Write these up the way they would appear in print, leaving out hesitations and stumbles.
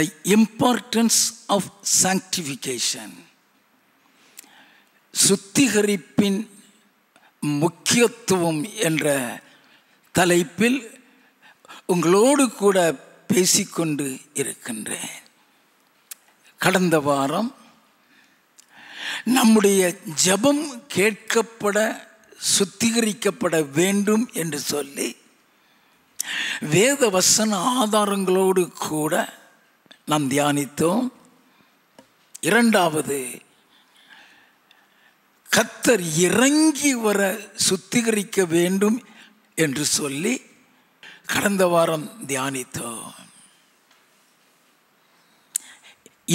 The importance of sanctification. சுத்திகரிப்பின் முக்கியத்துவம் என்ற தலைப்பில் உங்களோடு கூட பேசிக்கொண்டு இருக்கின்றேன். கடந்த வாரம் நம்முடைய ஜெபம் கேட்கப்பட சுத்திகரிக்கப்பட வேண்டும் என்று சொல்லி வேத வசன ஆதாரங்களோடு கூட நாம் தியானித்தோம். இரண்டாவது, கர்த்தர் இறங்கி வர சுத்திகரிக்க வேண்டும் என்று சொல்லி கடந்த வாரம் தியானித்தோம்.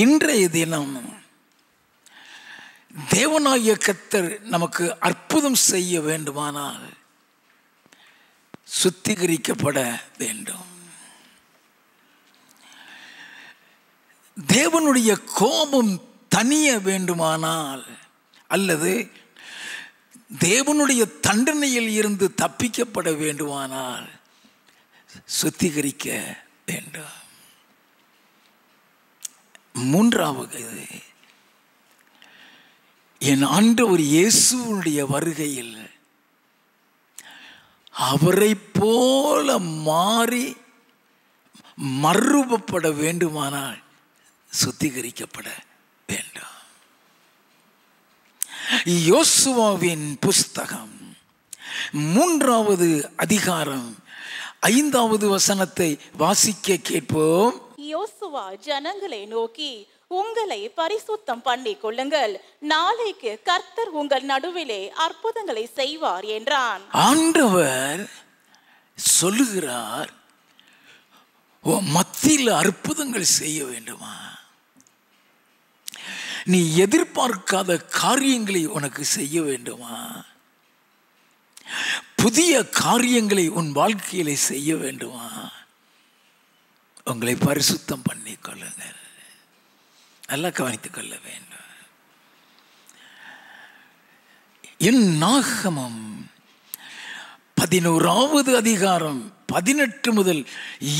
இன்றைய தினம் தேவனாகிய கர்த்தர் நமக்கு அற்புதம் செய்ய வேண்டுமானால் சுத்திகரிக்கப்பட வேண்டும். தேவனுடைய கோபம் தணிய வேண்டுமானால் அல்லது தேவனுடைய தண்டனையில் இருந்து தப்பிக்கப்பட வேண்டுமானால் சுத்திகரிக்க வேண்டும். மூன்றாவது, என் ஆண்டவர் இயேசுவுடைய வருகையில் அவரை போல மாறி மறுரூபப்பட வேண்டுமானால் சுத்திகரிக்கப்பட வேண்டும். யோசுவாவின் புஸ்தகம் 3வது அதிகாரம் 5வது வசனத்தை வாசிக்க கேட்போம். யோசுவா ஜனங்களை நோக்கி, உங்களை பரிசுத்தம் பண்ணி கொள்ளுங்கள், நாளைக்கு கர்த்தர் உங்கள் நடுவிலே அற்புதங்களை செய்வார் என்றான். ஆண்டவர் சொல்லுகிறார், மத்தியில் அற்புதங்கள் செய்ய வேண்டுமா? நீ எதிர்பார்க்காத காரியங்களை உனக்கு செய்ய வேண்டுமா? புதிய காரியங்களை உன் வாழ்க்கையில செய்ய வேண்டுமா? உங்களை பரிசுத்தம் பண்ணிக் கொள்ளுங்கள். நல்லா கவனித்துக் கொள்ள வேண்டும். என்னாகமம் 11வது அதிகாரம் 18 முதல்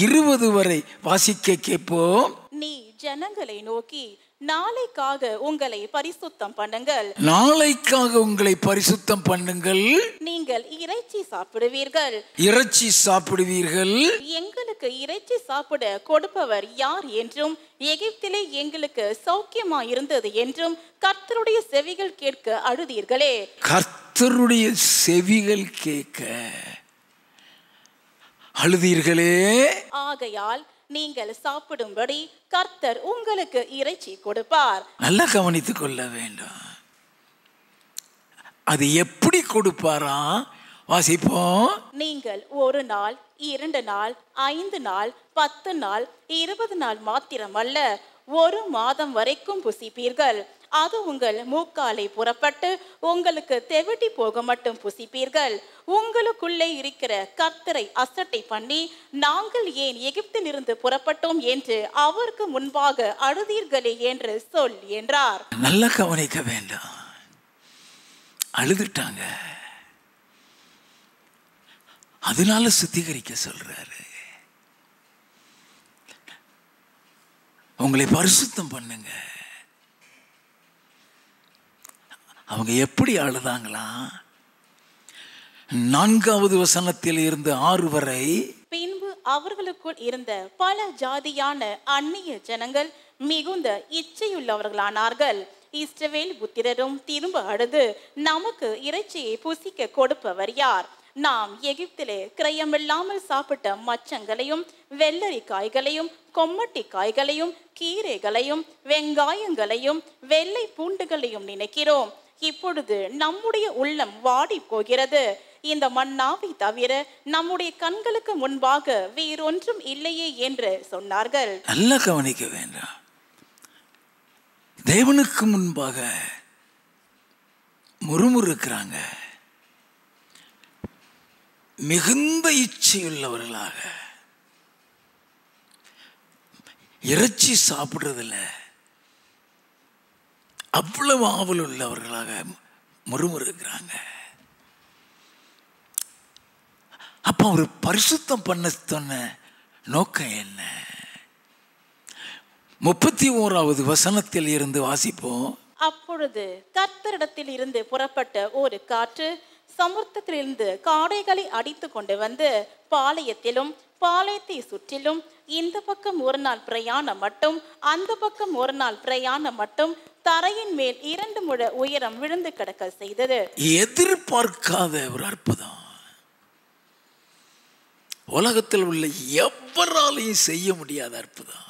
20 வரை வாசிக்க கேட்போம். நீ ஜனங்களை நோக்கி, நாளைக்காக உங்களை பரிசுத்தம் பண்ணுங்கள், நாளைக்காக உங்களை பரிசுத்தம் பண்ணுங்கள், நீங்கள் இறைச்சி சாப்பிடுவீர்கள், இறைச்சி சாப்பிடுவீர்கள், எங்களுக்கு இறைச்சி சாப்பிட கொடுப்பவர் யார் என்றும் எகிப்திலே எங்களுக்கு சௌக்கியமா இருந்தது என்றும் கர்த்தருடைய செவிகள் கேட்க அழுதீர்களே. கர்த்தருடைய செவிகள் கேட்க அழுதீர்களே. ஆகையால் நீங்கள் சாப்பிடும்படி கர்த்தர் உங்களுக்கு இறைச்சி கொடுப்பார். நல்லா கவனித்துக் கொள்ள வேண்டும். அது எப்படி கொடுப்பாரா? வாசிப்போம். நீங்கள் 1 நாள், 2 நாள், 5 நாள், 10 நாள், 20 நாள் மாத்திரமல்ல, 1 மாதம் வரைக்கும் புசிப்பீர்கள். அது உங்கள் மூக்காலை புறப்பட்டு உங்களுக்கு தெவிட்டி போக மட்டும் புசிப்பீர்கள். உங்களுக்குள்ளே இருக்கிற கர்த்தரை அசட்டை பண்ணி, நாங்கள் ஏன் எகிப்தில் இருந்து புறப்பட்டோம் என்று அவருக்கு முன்பாக அழுதீர்களே என்று சொல் என்றார். நல்லா கவனிக்க வேண்டும். அழுதுட்டாங்க, அதனால சுத்திகரிக்க சொல்றாரு. உங்களை பரிசுத்தம் பண்ணுங்க. அவங்க எப்படி அழுதாங்களா? 4வது வசனத்தில் இருந்து 6 வரை, பின்பு அவர்களுக்குள் இருந்த பல ஜாதியான அந்நிய ஜனங்கள் மிகுந்த இச்சையுள்ளவர்களானார்கள். இஸ்ரவேல் புத்திரரும் திரும்ப அழுது, நமக்கு இறைச்சியை புசிக்க கொடுப்பவர் யார்? நாம் எகிப்திலே கிரயமில்லாமல் சாப்பிட்ட மச்சங்களையும் வெள்ளரி காய்களையும் கொம்மட்டி காய்களையும் கீரைகளையும் வெங்காயங்களையும் வெள்ளை பூண்டுகளையும் நினைக்கிறோம். இப்பொழுது நம்முடைய உள்ளம் வாடி போகிறது. இந்த மன்னாவை தவிர நம்முடைய கண்களுக்கு முன்பாக வேறொன்றும் இல்லையே என்று சொன்னார்கள். நல்லா கவனிக்க வேண்டாம். தேவனுக்கு முன்பாக முறுமுறுக்கிறாங்க, மிகுந்த இச்சையுள்ளவர்களாக, இறைச்சி சாப்பிடுறதில்ல அவ்வளவு ஆவல் உள்ளவர்களாக முறுமுறுக்கிறாங்க. அப்ப அவர் பரிசுத்தம் பண்ண சொன்ன நோக்கம் என்ன? 31வது வசனத்தில் இருந்து வாசிப்போம். அப்பொழுது கர்த்தரிடத்தில் இருந்து புறப்பட்ட ஒரு காற்று சமுத்திரத்திலிருந்து காடைகளை அடித்து கொண்டு வந்து பாளையத்திலும் பாளையத்தை சுற்றிலும் இந்த பக்கம் ஒரு நாள் பிரயாணம் மட்டும் அந்த பக்கம் ஒரு நாள் பிரயாணம் மட்டும் தரையின் மேல் 2 முழ உயரம் விழுந்து கிடக்க செய்தது. எதிர்பார்க்காத ஒரு அற்புதம். உலகத்தில் உள்ள எவராலையும் செய்ய முடியாத அற்புதம்.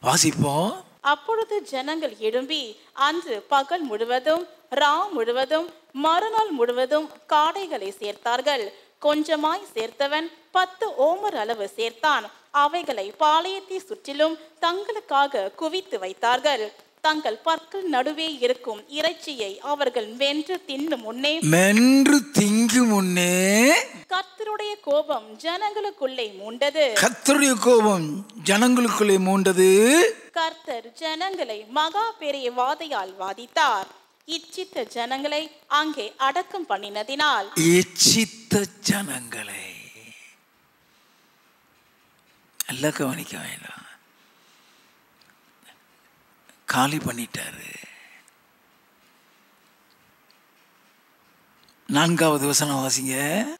வாசிப்போம். அப்பொழுது ஜனங்கள் எழும்பி அன்று பகல் முழுவதும் ரா முழுவதும் மறுநாள் முழுவதும் காடைகளை சேர்த்தார்கள். கொஞ்சமாய் சேர்த்தவன் 10 ஓமர் அளவு சேர்த்தான். அவைகளை பாளையத்தை சுற்றிலும் தங்களுக்காக குவித்து வைத்தார்கள். தங்கள் பற்கள் நடுவே இருக்கும் இறைச்சியை அவர்கள் மென்று திங்கும் முன்னே கர்த்தருடைய கோபம் ஜனங்களுக்குள்ளே மூண்டது. கர்த்தர் ஜனங்களை மகா பெரிய வாதையால் வாதித்தார். இச்சித்த ஜனங்களை அங்கே அடக்கம் பண்ணினதினால் நல்லா கவனிக்க வேண்டாம். காலி பண்ணிட்டாரு. 4வது வசனம் வாசிங்க.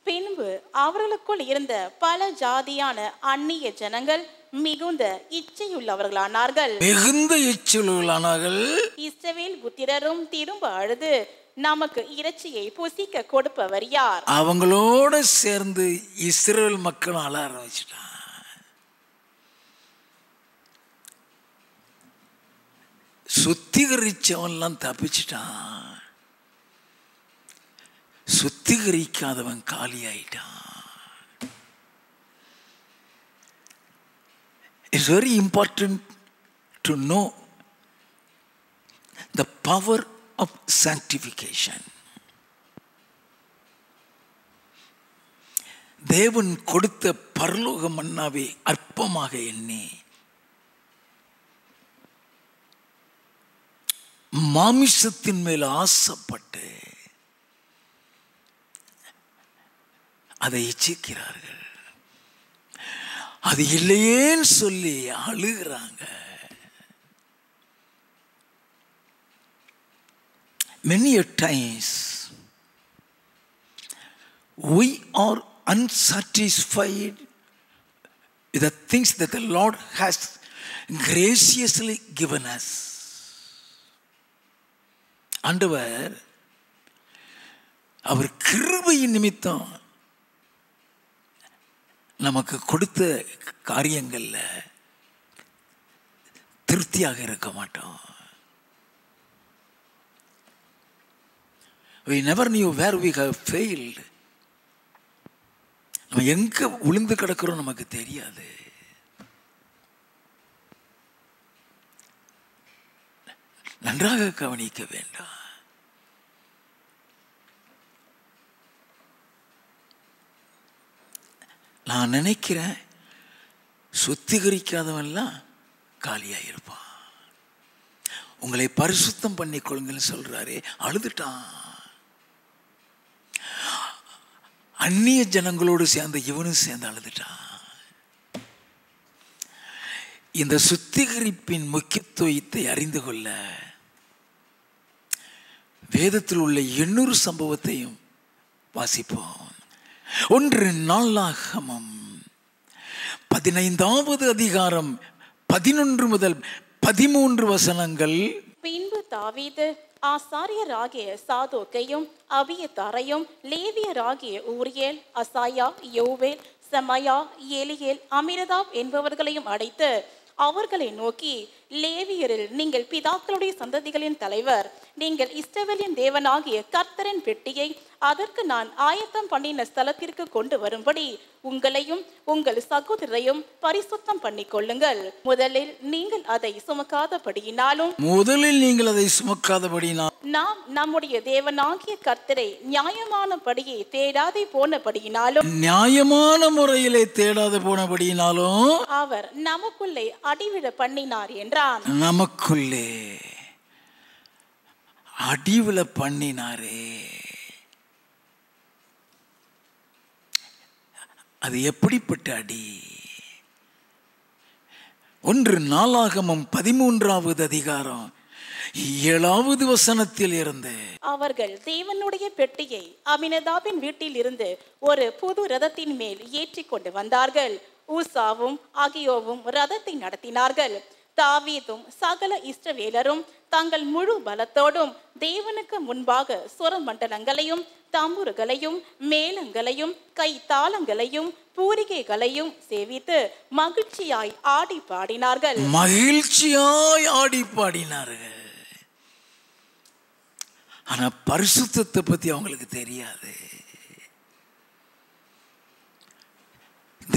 பின்பு அவர்களுக்குள் இருந்த பல ஜாதியான அந்நிய ஜனங்கள் மிகுந்த இச்சையுள்ளவர்களானார்கள். இஸ்ரவேல் புத்திரரும் திரும்ப அழுது, நமக்கு இறைச்சியை புசிக்க கொடுப்பவர் யார்? அவங்களோட சேர்ந்து இஸ்ரவேல் மக்கள் அழ ஆரம்பிச்சிட்டான். சுத்திகரிச்சவன்லாம் தப்பிச்சிட்டான். சுத்திகரிக்காதவன் காலி ஆயிட்டான். It's very important to know the power of sanctification. தேவன் கொடுத்த பரலோக மன்னாவை அற்பமாக எண்ணி மாமிசத்தின் மேல் ஆசைப்பட்டு அதை இச்சிக்கிறார்கள். அது இல்லையேன்னு சொல்லி அழுகிறாங்க. Many a times we are unsatisfied with the things that the Lord has graciously given us. ஆண்டவர் அவர் கிருபையின் நிமித்தம் நமக்கு கொடுத்த காரியங்கள்ல திருப்தியாக இருக்க மாட்டோம். We never knew where we have failed. நம்ம எங்க உளுந்து கிடக்கிறோம் நமக்கு தெரியாது. நன்றாக கவனிக்க வேண்டாம். நான் நினைக்கிறேன் சுத்திகரிக்காதவன்லாம் காலியாயிருப்பான். உங்களை பரிசுத்தம் பண்ணிக்கொள்ளுங்கன்னு சொல்றாரு. அழுதுட்டான். அந்நிய ஜனங்களோடு சேர்ந்த இவனும் சேர்ந்து அழுதுட்டான். இந்த சுத்திகரிப்பின் முக்கியத்துவத்தை அறிந்து கொள்ள வேதத்தில் உள்ள 800 சம்பவத்தையும் வாசிப்போம். 1 நாளாகமம் 15வது அதிகாரம் 11 முதல் 13 வசனங்கள். பின்பு தாவீது ஆசாரியராகிய சாதோக்கையும் அபியத்தாரையும் லேவியராகிய ஊரியேல், அசாயா, யோவேல், செமாயா, ஏலியேல், அமிரதாப் என்பவர்களையும் அழைத்து அவர்களை நோக்கி, லேவியரில் நீங்கள் பிதாக்களுடைய சந்ததிகளின் தலைவர், நீங்கள் இஸ்ரவேலின் தேவனாகிய கர்த்தரின் பெட்டியை அதற்கு நான் ஆயத்தம் பண்ணின ஸ்தலத்திற்கு கொண்டு வரும்படி உங்களையும் உங்கள் சகோதரரையும் பரிசுத்தம் பண்ணிக் கொள்ளுங்கள். முதலில் நீங்கள் அதை சுமக்காதபடியினாலும் நாம் நம்முடைய தேவனாகிய கர்த்தரை நியாயமானபடியே தேடாதே போனபடியினாலும் நியாயமான முறையிலே தேடாது போனபடியினாலும் அவர் நமக்குள்ளே அடிவிட பண்ணினார் என்றான். நமக்குள்ளே அடிவில பண்ணினாரே. அது எப்படிப்பட்ட அடி? 1 நாளாகமம் 13வது அதிகாரம் 7வது வசனத்தில் இருந்து, அவர்கள் தேவனுடைய பெட்டியை அபினதாபின் வீட்டில் இருந்து ஒரு புது ரதத்தின் மேல் ஏற்றி கொண்டு வந்தார்கள். ஊசாவும் அகியோவும் ரதத்தை நடத்தினார்கள். தாவீதும் சகல இஸ்ரவேலரும் தங்கள் முழு பலத்தோடும் தேவனுக்கு முன்பாக சுரமண்டலங்களையும் தம்புருகளையும் மேளங்களையும் கைத்தாளங்களையும் பூரிகைகளையும் சேவித்து மகிழ்ச்சியாய் ஆடி பாடினார்கள். ஆனா பரிசுத்தத்தை பத்தி அவங்களுக்கு தெரியாது.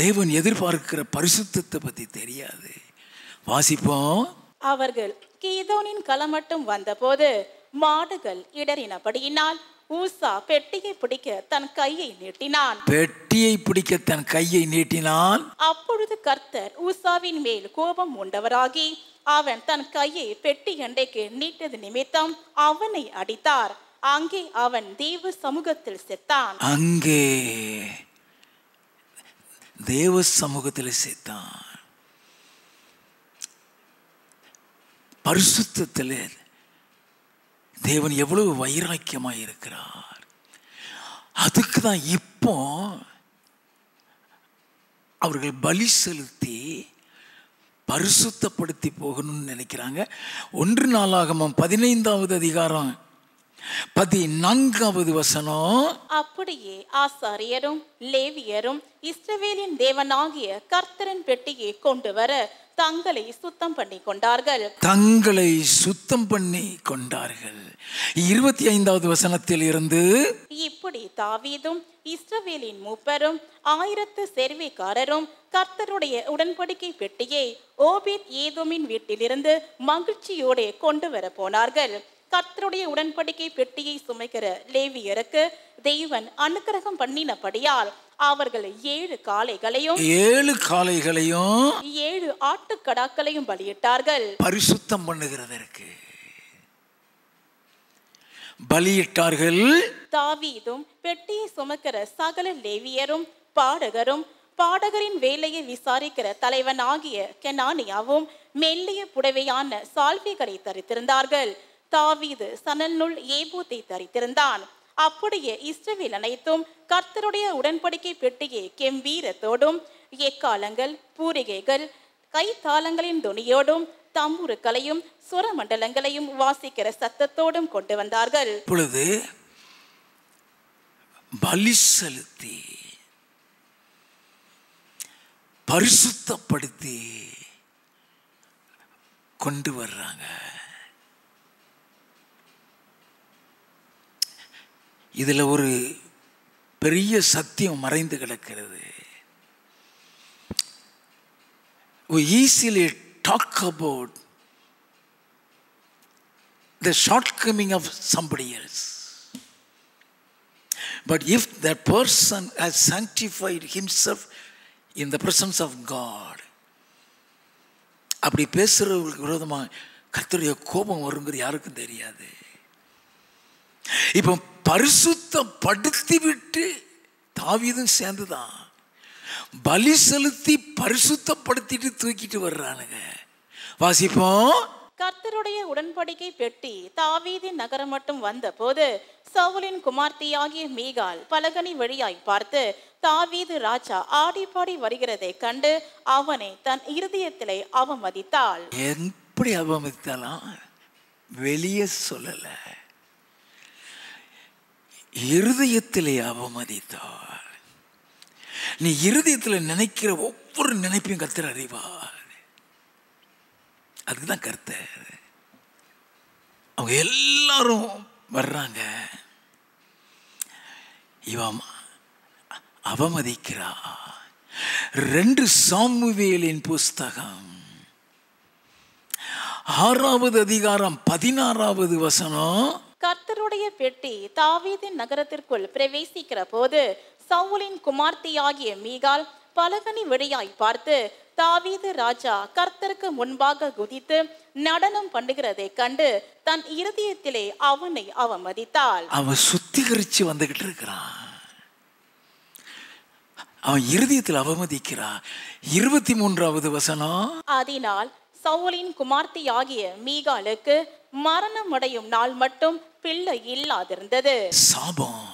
தேவன் எதிர்பார்க்கிற பரிசுத்தத்தை பத்தி தெரியாது. வாசிப்போம். அவர்கள் கீதோனின் களமட்டும் வந்தபோது மாடுகள் இடறினபடியினால் ஊசா பெட்டியை பிடிக்க தன் கையை நீட்டினான். அப்பொழுது கர்த்தர் ஊசாவின் மேல் கோபம் உண்டவராகி அவன் தன் கையை பெட்டி அண்டைக்கு நீட்டது நிமித்தம் அவனை அடித்தார். அங்கே அவன் தேவ சமூகத்தில் செத்தான். பரிசுத்தத்தில் தேவன் எவ்வளவு வைராக்கியமாய் இருக்கிறார். அதுக்கு தான் இப்போ அவர்கள் பலி செலுத்தி பரிசுத்தப்படுத்தி போகணும்னு நினைக்கிறாங்க. 1 நாளாகமம் 15வது அதிகாரம் 14வது வசனம். அப்படியே ஆசாரியரும் லேவியரும் இஸ்ரவேலின் தேவனாகிய கர்த்தரின் பெட்டியை கொண்டு வர தங்களை சுத்தம் பண்ணி கொண்டார்கள். 25வது வசனத்தில் இருந்து, இப்படி தாவீதும் இஸ்ரவேலின் மூப்பரும் 1000 சேர்வைக்காரரும் கர்த்தருடைய உடன்படிக்கை பெட்டியை ஓபேத் ஏதோமின் வீட்டிலிருந்து மகிழ்ச்சியோடு கொண்டு வர போனார்கள். கர்த்தருடைய உடன்படிக்கை பெட்டியை சுமைக்கிற லேவியருக்கு தேவன் அனுக்கிரகம் பண்ணினபடியால் அவர்கள் 7 காளைகளையும் 7 ஆட்டுக்கடாக்களையும் பலியிட்டார்கள். பரிசுத்தம் பண்ணுகிறதற்கு பலியிட்டார்கள். தாவீதும் பெட்டியை சுமக்கிற சகல லேவியரும் பாடகரும் பாடகரின் வேலையை விசாரிக்கிற தலைவன் ஆகிய கெனானியாவும் மெல்லிய புடவையான சால்வைகளை தரித்திருந்தார்கள். தாவீது சணல்நூல் ஏபூத்தை தரித்திருந்தான். அப்படியே இஸ்ரவேல் அனைத்தும் கர்த்தருடைய உடன்படிக்கை பெட்டியை கெம்பீரத்தோடும் எக்காலங்கள் பூரிகைகள் கைத்தாளங்களின் துணியோடும் தம்புருக்களையும் சுரமண்டலங்களையும் வாசிக்கிற சத்தத்தோடும் கொண்டு வந்தார்கள். இப்பொழுது பலி செலுத்தி பரிசுத்தப்படுத்தி கொண்டு வர்றாங்க. இதுல ஒரு பெரிய சத்தியம் மறைந்து கிடக்கிறது. We easily talk about the shortcoming of somebody else, but if that person has sanctified himself in the presence of God, அப்படி பேசுறவங்களுக்கு விரோதமா கர்த்தருடைய கோபம் வருங்கிறது யாருக்கும் தெரியாது. இப்போ பரிசுத்தப்படுத்தி விட்டு தாவீதும் சேர்ந்துதான் பலி செலுத்தி பரிசுத்தப்படுத்திட்டு தூக்கிட்டு வர்றானுங்க. வாசிப்போம். கர்த்தருடைய உடன்படிக்கை பெட்டி தாவீதின் நகரம் மட்டும் வந்த போது சவுலின் குமார்த்தியாகிய மீகால் பலகனி வழியாய் பார்த்து தாவீது ராஜா ஆடி பாடி வருகிறதை கண்டு அவனை தன் இருதயத்திலே அவமதித்தாள். எப்படி அவமதித்தாலாம்? வெளியே சொல்லல, இருதயத்திலே அவமதித்தாள். நீ இருதயத்தில் நினைக்கிற ஒவ்வொரு நினைப்பையும் கர்த்தர் அறிவார். அதுக்குதான் கர்த்தர். அவங்க எல்லாரும் வர்றாங்க, இவன் அவமதிக்கிறா. 2 சாமுவேலின் புஸ்தகம் 6வது அதிகாரம் 16வது வசனம். கர்த்தருடைய பெட்டி தாவீதின் நகரத்திற்குள் பிரவேசிக்கிற போது சவுலின் குமார்த்தியாகிய மீகால் பலகனி வழியாய் பார்த்து தாவீது ராஜா கர்த்தருக்கு முன்பாக குதித்து நடனம் பண்ணுகிறதை கண்டு தன் இருதயத்திலே அவனை அவமதித்தாள். அவன் சுத்திகரிச்சு வந்துகிட்டு இருக்கிறான். அவன் இருதயத்தில் அவமதிக்கிறான். 23வது வசனம், அதனால் சவுலின் குமார்த்தியாகிய மீகாலுக்கு மரணம் அடையும் நாள் மட்டும் பிள்ளை இல்லாதிருந்தது. சாபம்.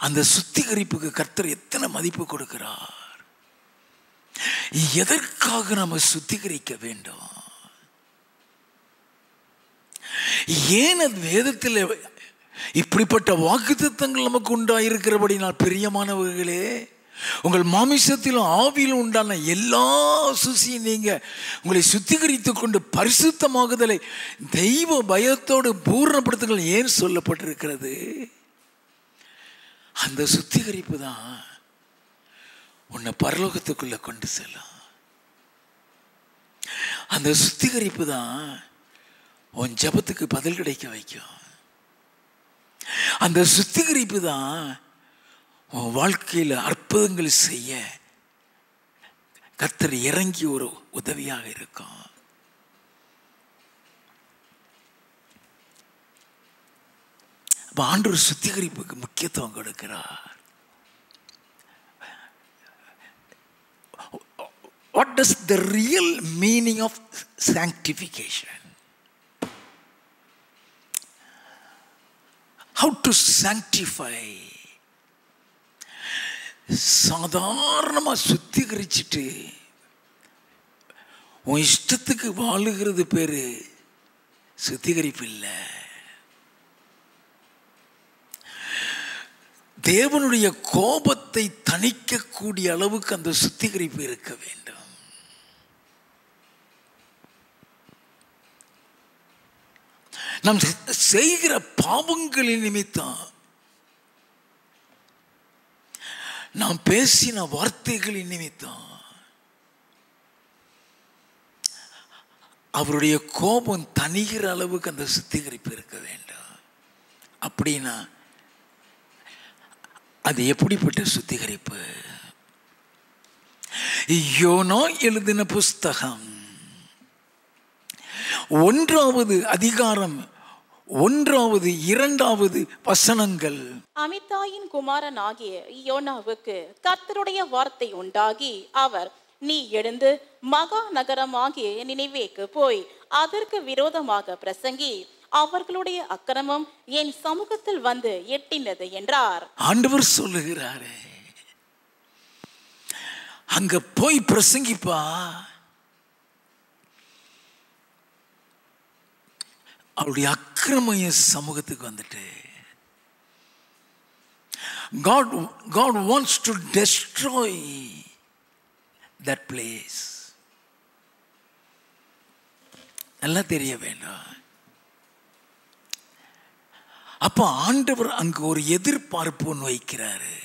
அந்த சுத்திகரிப்புக்கு கர்த்தர் எத்தனை மதிப்பு கொடுக்கிறார். எதற்காக நம்ம சுத்திகரிக்க வேண்டும்? ஏன் அது வேதத்தில் இப்படிப்பட்ட வாக்குத்தத்தங்கள் நமக்கு உண்டாயிருக்கிறபடினால் பிரியமானவர்களே, உங்கள் மாமிசத்திலும் ஆவியிலும் உண்டான எல்லா சுசியும் நீங்க உங்களை சுத்திகரித்து கொண்டு பரிசுத்தமாகுதலை தெய்வ பயத்தோடு பூரணப்படுத்துங்கள் ஏன் சொல்லப்பட்டிருக்கிறது? அந்த சுத்திகரிப்பு தான் உன்னை பரலோகத்துக்குள்ள கொண்டு செல்லும். அந்த சுத்திகரிப்பு தான் உன் ஜெபத்துக்கு பதில் கிடைக்க வைக்கும். அந்த சுத்திகரிப்பு தான் உன் வாழ்க்கையில் அற்புதங்கள் செய்ய கர்த்தர் இறங்கி ஒரு உதவியாக இருக்கும். ஆண்டவர் சுத்திகரிப்புக்கு முக்கியத்துவம் கொடுக்கிறார். What does the real meaning of sanctification? How to sanctify? சாதாரணமா சுத்திகரிச்சுட்டு உன் இஷ்டத்துக்கு வாழுகிறது பேரு சுத்திகரிப்பு இல்லை. தேவனுடைய கோபத்தை தணிக்கக்கூடிய அளவுக்கு அந்த சுத்திகரிப்பு இருக்க வேண்டும். நாம் செய்கிற பாவங்களின் நிமித்தம், நாம் பேசின வார்த்தைகளின் நிமித்தம் அவருடைய கோபம் தணிகிற அளவுக்கு அந்த சுத்திகரிப்பு இருக்க வேண்டும். அப்படின்னா அது எப்படிப்பட்ட சுத்திகரிப்பு? யோனா எழுதின புஸ்தகம் 1வது அதிகாரம் 1வது 2வது வசனங்கள். அமித்தாயின் குமாரன் ஆகிய யோனாவுக்கு கர்த்தருடைய வார்த்தை உண்டாகி, அவர், நீ எழுந்து மகா நகரமாகிய நினிவேக்கு போய் அதற்கு விரோதமாக பிரசங்கி, அவர்களுடைய அக்கிரமம் என் சமூகத்தில் வந்து எட்டினது என்றார். ஆண்டவர் சொல்லுகிறாரே, அங்க போய் பிரசங்கிப்பா. அவருடைய அக்கிரமம் என் சமூகத்துக்கு வந்துட்டு. God wants to destroy that place. நல்லா தெரிய வேண்டும். அப்ப ஆண்டவர் அங்கு ஒரு எதிர்பார்ப்பு ஒன்று வைக்கிறாரு.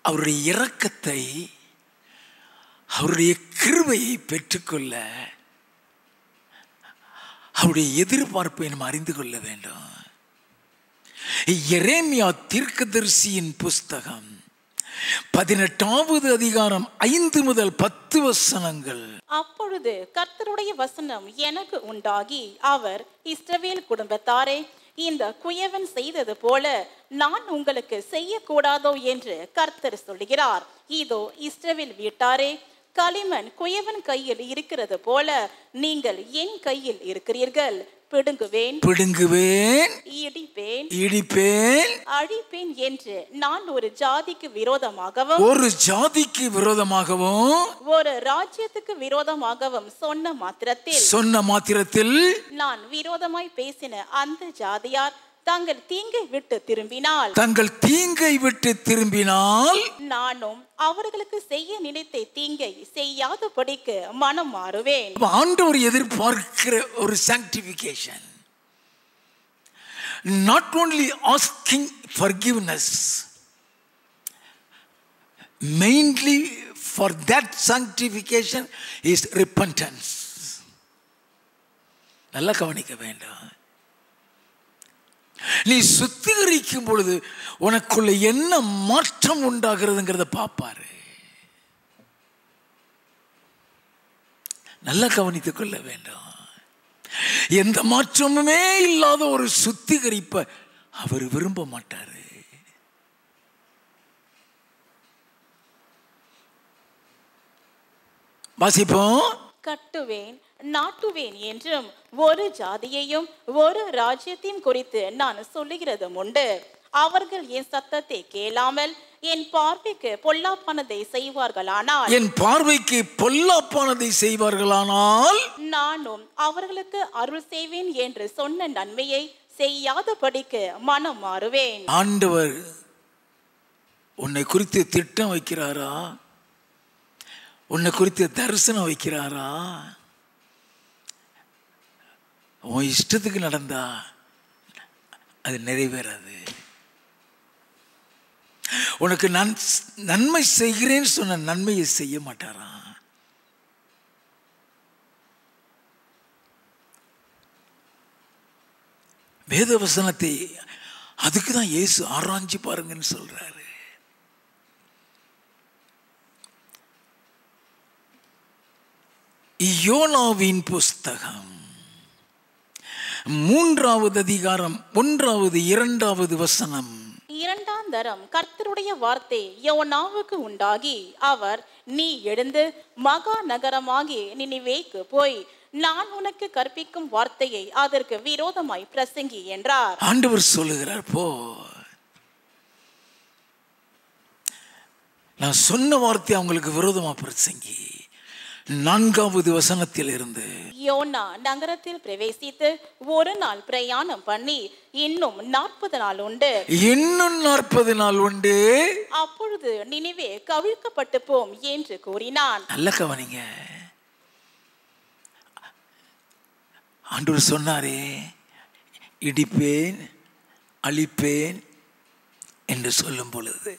அவருடைய இரக்கத்தை, அவருடைய கிருபையை பெற்றுக்கொள்ள அவருடைய எதிர்பார்ப்பை நாம் அறிந்து கொள்ள வேண்டும். எரேமியா தீர்க்கதரிசியின் புஸ்தகம் 18வது அதிகாரம் 5 முதல் 10 வசனங்கள். அப்பொழுது கர்த்தருடைய வசனம் எனக்கு உண்டாகி, அவர், இஸ்ரவேல் குடும்பத்தாரே, இந்த குயவன் செய்தது போல நான் உங்களுக்கு செய்யக்கூடாதோ என்று கர்த்தர் சொல்லுகிறார். இதோ இஸ்ரவேல் வீட்டாரே, களிமண் குயவன் கையில் இருக்கிறது போல நீங்கள் என் கையில் இருக்கிறீர்கள். பிடுங்குவேன், இடிப்பேன், அழிப்பேன் என்று நான் ஒரு ஜாதிக்கு விரோதமாகவும் ஒரு ராஜ்யத்துக்கு விரோதமாகவும் சொன்ன மாத்திரத்தில் நான் விரோதமாய் பேசின அந்த ஜாதியார் தங்கள் தீங்கை விட்டு திரும்பினால் நானும் அவர்களுக்கு செய்ய நினைத்த தீங்கை செய்யாதபடிக்கு மனம் மாறுவேன். ஆண்டவர் எதிர்பார்க்கிற ஒரு sanctification, not only asking forgiveness, mainly for that sanctification is repentance. நல்லா கவனிக்க வேண்டும். நீ சுத்திகரிக்கும் பொழுது உனக்குள்ள என்ன மாற்றம் உண்டாகிறதுங்கிறத பாப்பாரு. நல்லா கவனித்துக் கொள்ள வேண்டும். எந்த மாற்றமுமே இல்லாத ஒரு சுத்திகரிப்பை அவர் விரும்ப மாட்டாரு. வாசிப்போம். கட்டுவேன் நாட்டுவேன் என்றும் ஒரு ஜாதியையும் ஒரு ராஜ்யத்தையும் குறித்து நான் சொல்லுகிறதும் உண்டு. அவர்கள் என் சத்தத்தை கேளாமல் என் பார்வைக்கு பொல்லாப்பானதை செய்வார்களானால் நானும் அவர்களுக்கு அருள் செய்வேன் என்று சொன்ன நன்மையை செய்யாதபடிக்கு மனம் மாறுவேன். ஆண்டவர் உன்னை குறித்து திட்டம் வைக்கிறாரா? உன்னை குறித்து தரிசனம் வைக்கிறாரா? உன் இஷ்டத்துக்கு நடந்தா அது நிறைவேறாது. உனக்கு நன்மை செய்கிறேன்னு சொன்ன நன்மையை செய்ய மாட்டாரா? வேத வசனத்தை அதுக்கு தான் இயேசு ஆராய்ஞ்சு பாருங்கன்னு சொல்றாரு. யோனாவின் புஸ்தகம் 3வது அதிகாரம் 1வது 2வது வசனம். 2ஆம் தரம் கர்த்தருடைய வார்த்தை யோனாவுக்கு உண்டாகி, அவர், நீ எழுந்து மகா நகரமாகி நினிவேக்கு போய் நான் உனக்கு கற்பிக்கும் வார்த்தையை அதற்கு விரோதமாய் பிரசங்கி என்றார். ஆண்டவர் சொல்லுகிறார், போ, நான் சொன்ன வார்த்தை அவங்களுக்கு விரோதமா பிரசங்கி. 4வது வசனத்தில் இருந்து, யோனா நகரத்தில் பிரவேசித்து ஒரு நாள் பிரயாணம் பண்ணி இன்னும் 40 நாள் உண்டு. இன்னும் 40 நாள் உண்டு. அப்பொழுது நினிவே கவிழ்க்கப்பட்டு போம் என்று கூறினான். நல்ல கவனிங்க. ஆண்டவர் சொன்னாரே, இடிப்பேன் அழிப்பேன் என்று சொல்லும் பொழுது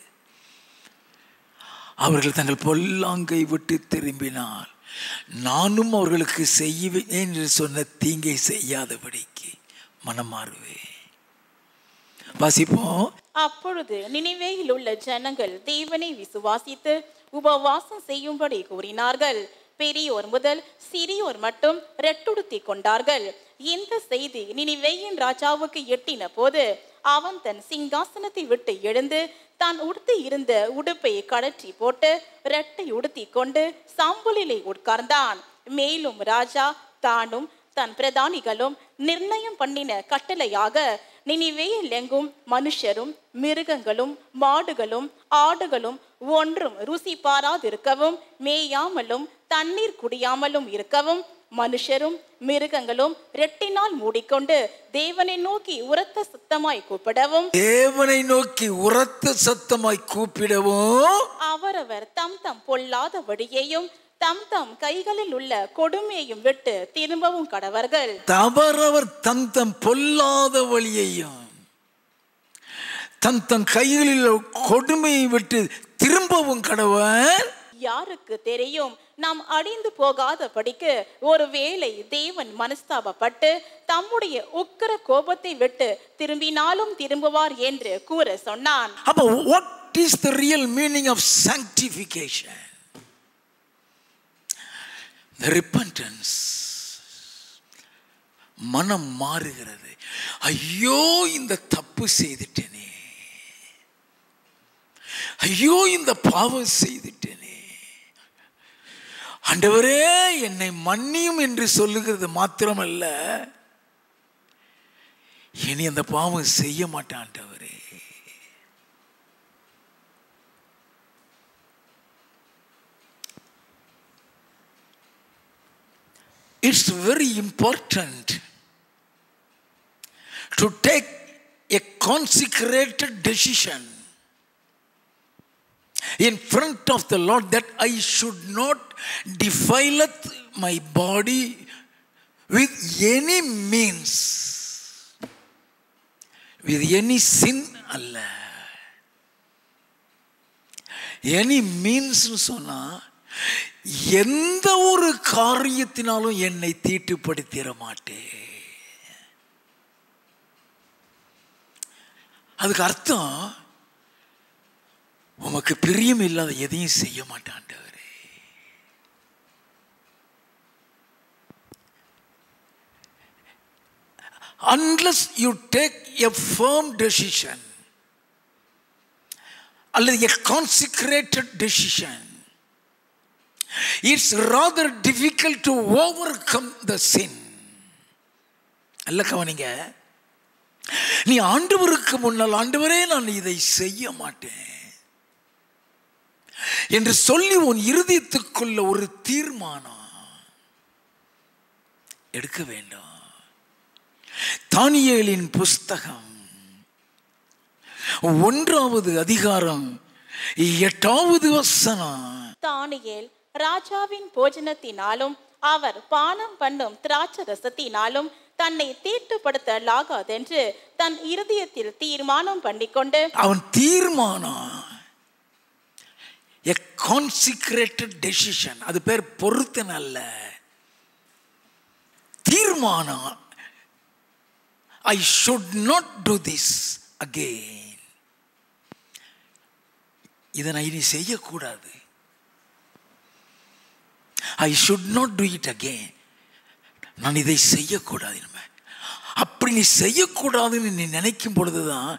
அவர்கள் தங்கள் பொல்லாங்கை விட்டு திரும்பினால் நானும் அவர்களுக்கு செய்வேன் என்று சொன்ன தீங்கை செய்யாதபடிக்கு மனம் மாறுவேன். வாசிப்போம். அப்பொழுது நினிவேயில் உள்ள ஜனங்கள் தேவனை விசுவாசித்து உபவாசம் செய்யும்படி கூறினார்கள். பெரியோர் முதல் சிறியோர் மட்டும் ரெட்டுடுத்தி கொண்டார்கள். இந்த செய்தி நினிவேயின் ராஜாவுக்கு எட்டின போது அவன் தன் சிங்காசனத்தை விட்டு எழுந்து தான் உடுத்தி இருந்த உடுப்பை கழற்றி போட்டு ரெட்டை உடுத்தி கொண்டு சாம்பலிலே உட்கார்ந்தான். மேலும் ராஜா தானும் தன் பிரதானிகளும் நிர்ணயம் பண்ணின கட்டளையாக நினிவேயில் எங்கும் மனுஷரும் மிருகங்களும் மாடுகளும் ஆடுகளும் ஒன்றும் ருசி பாராதிருக்கவும் மேயாமலும் தண்ணீர் குடியாமலும் இருக்கவும் மனுஷரும் மிருகங்களும் ரெட்டினால் மூடிக்கொண்டு தேவனை நோக்கி உரத்த சத்தமாய் கூப்பிடவும் அவரவர் தம் தம் பொல்லாத வழியையும் தம் தம் கைகளில் உள்ள கொடுமையையும் விட்டு திரும்பவும் கடவர்கள். அவரவர் தம் தம் பொல்லாத வழியையும் தம் தம் கைகளில் கொடுமையை விட்டு திரும்பவும் கடவர். யாருக்கு தெரியும், நாம் அழிந்து போகாதபடிக்கு ஒருவேளை தேவன் மனஸ்தாபப்பட்டு தம்முடைய உக்கிர கோபத்தை விட்டு திரும்பினாலும் திரும்புவார் என்று கூற சொன்னான். அப்ப what is the real meaning of sanctification? The repentance. மனம் மாறுகிறது. ஐயோ, இந்த தப்பு செய்துட்டேனே, ஐயோ இந்த பாவம் செய்துட்டேனே, ஆண்டவரே என்னை மன்னியும் என்று சொல்லுகிறது மாத்திரமல்ல, இனி அந்த பாவம் செய்ய மாட்டேன் ஆண்டவரே. It's very important to take a consecrated decision in front of the Lord that I should not defile my body with any means, with any sin அல்ல. any means சொன்னா எந்த ஒரு காரியத்தினாலும் என்னை தீட்டுப்படுத்திட மாட்டேன். அதுக்கு அர்த்தம், உமக்கு பிரியம் இல்லாத எதையும் செய்ய மாட்டாண்டவரே. unless you take a firm decision அல்லது a consecrated decision, it's rather difficult to overcome the sin. அல்ல கவனிங்க, நீ ஆண்டவருக்கு முன்னால் ஆண்டவரே நான் இதை செய்ய மாட்டேன் என்று சொல்லி உன் இருதயத்துக்குள்ள ஒரு தீர்மானம் எடுக்க வேண்டும். தானியேலின் புஸ்தகம் 1வது அதிகாரம் 8வது வசனம். தானியேல் ராஜாவின் போஜனத்தினாலும் அவர் பானம் பண்ணும் திராட்சை ரசத்தினாலும் தன்னை தீட்டுப்படுத்தலாகாதென்று தன் இருதயத்தில் தீர்மானம் பண்ணிக்கொண்டு, அவன் தீர்மானம், a consecrated decision, அது பேர் பொருத்தன அல்ல, தீர்மானம். I should not do this again. இதை நான் இனி செய்யக்கூடாது. I should not do it again. நான் இதை செய்யக்கூடாது. அப்படி நீ செய்யக்கூடாதுன்னு நீ நினைக்கும் பொழுதுதான்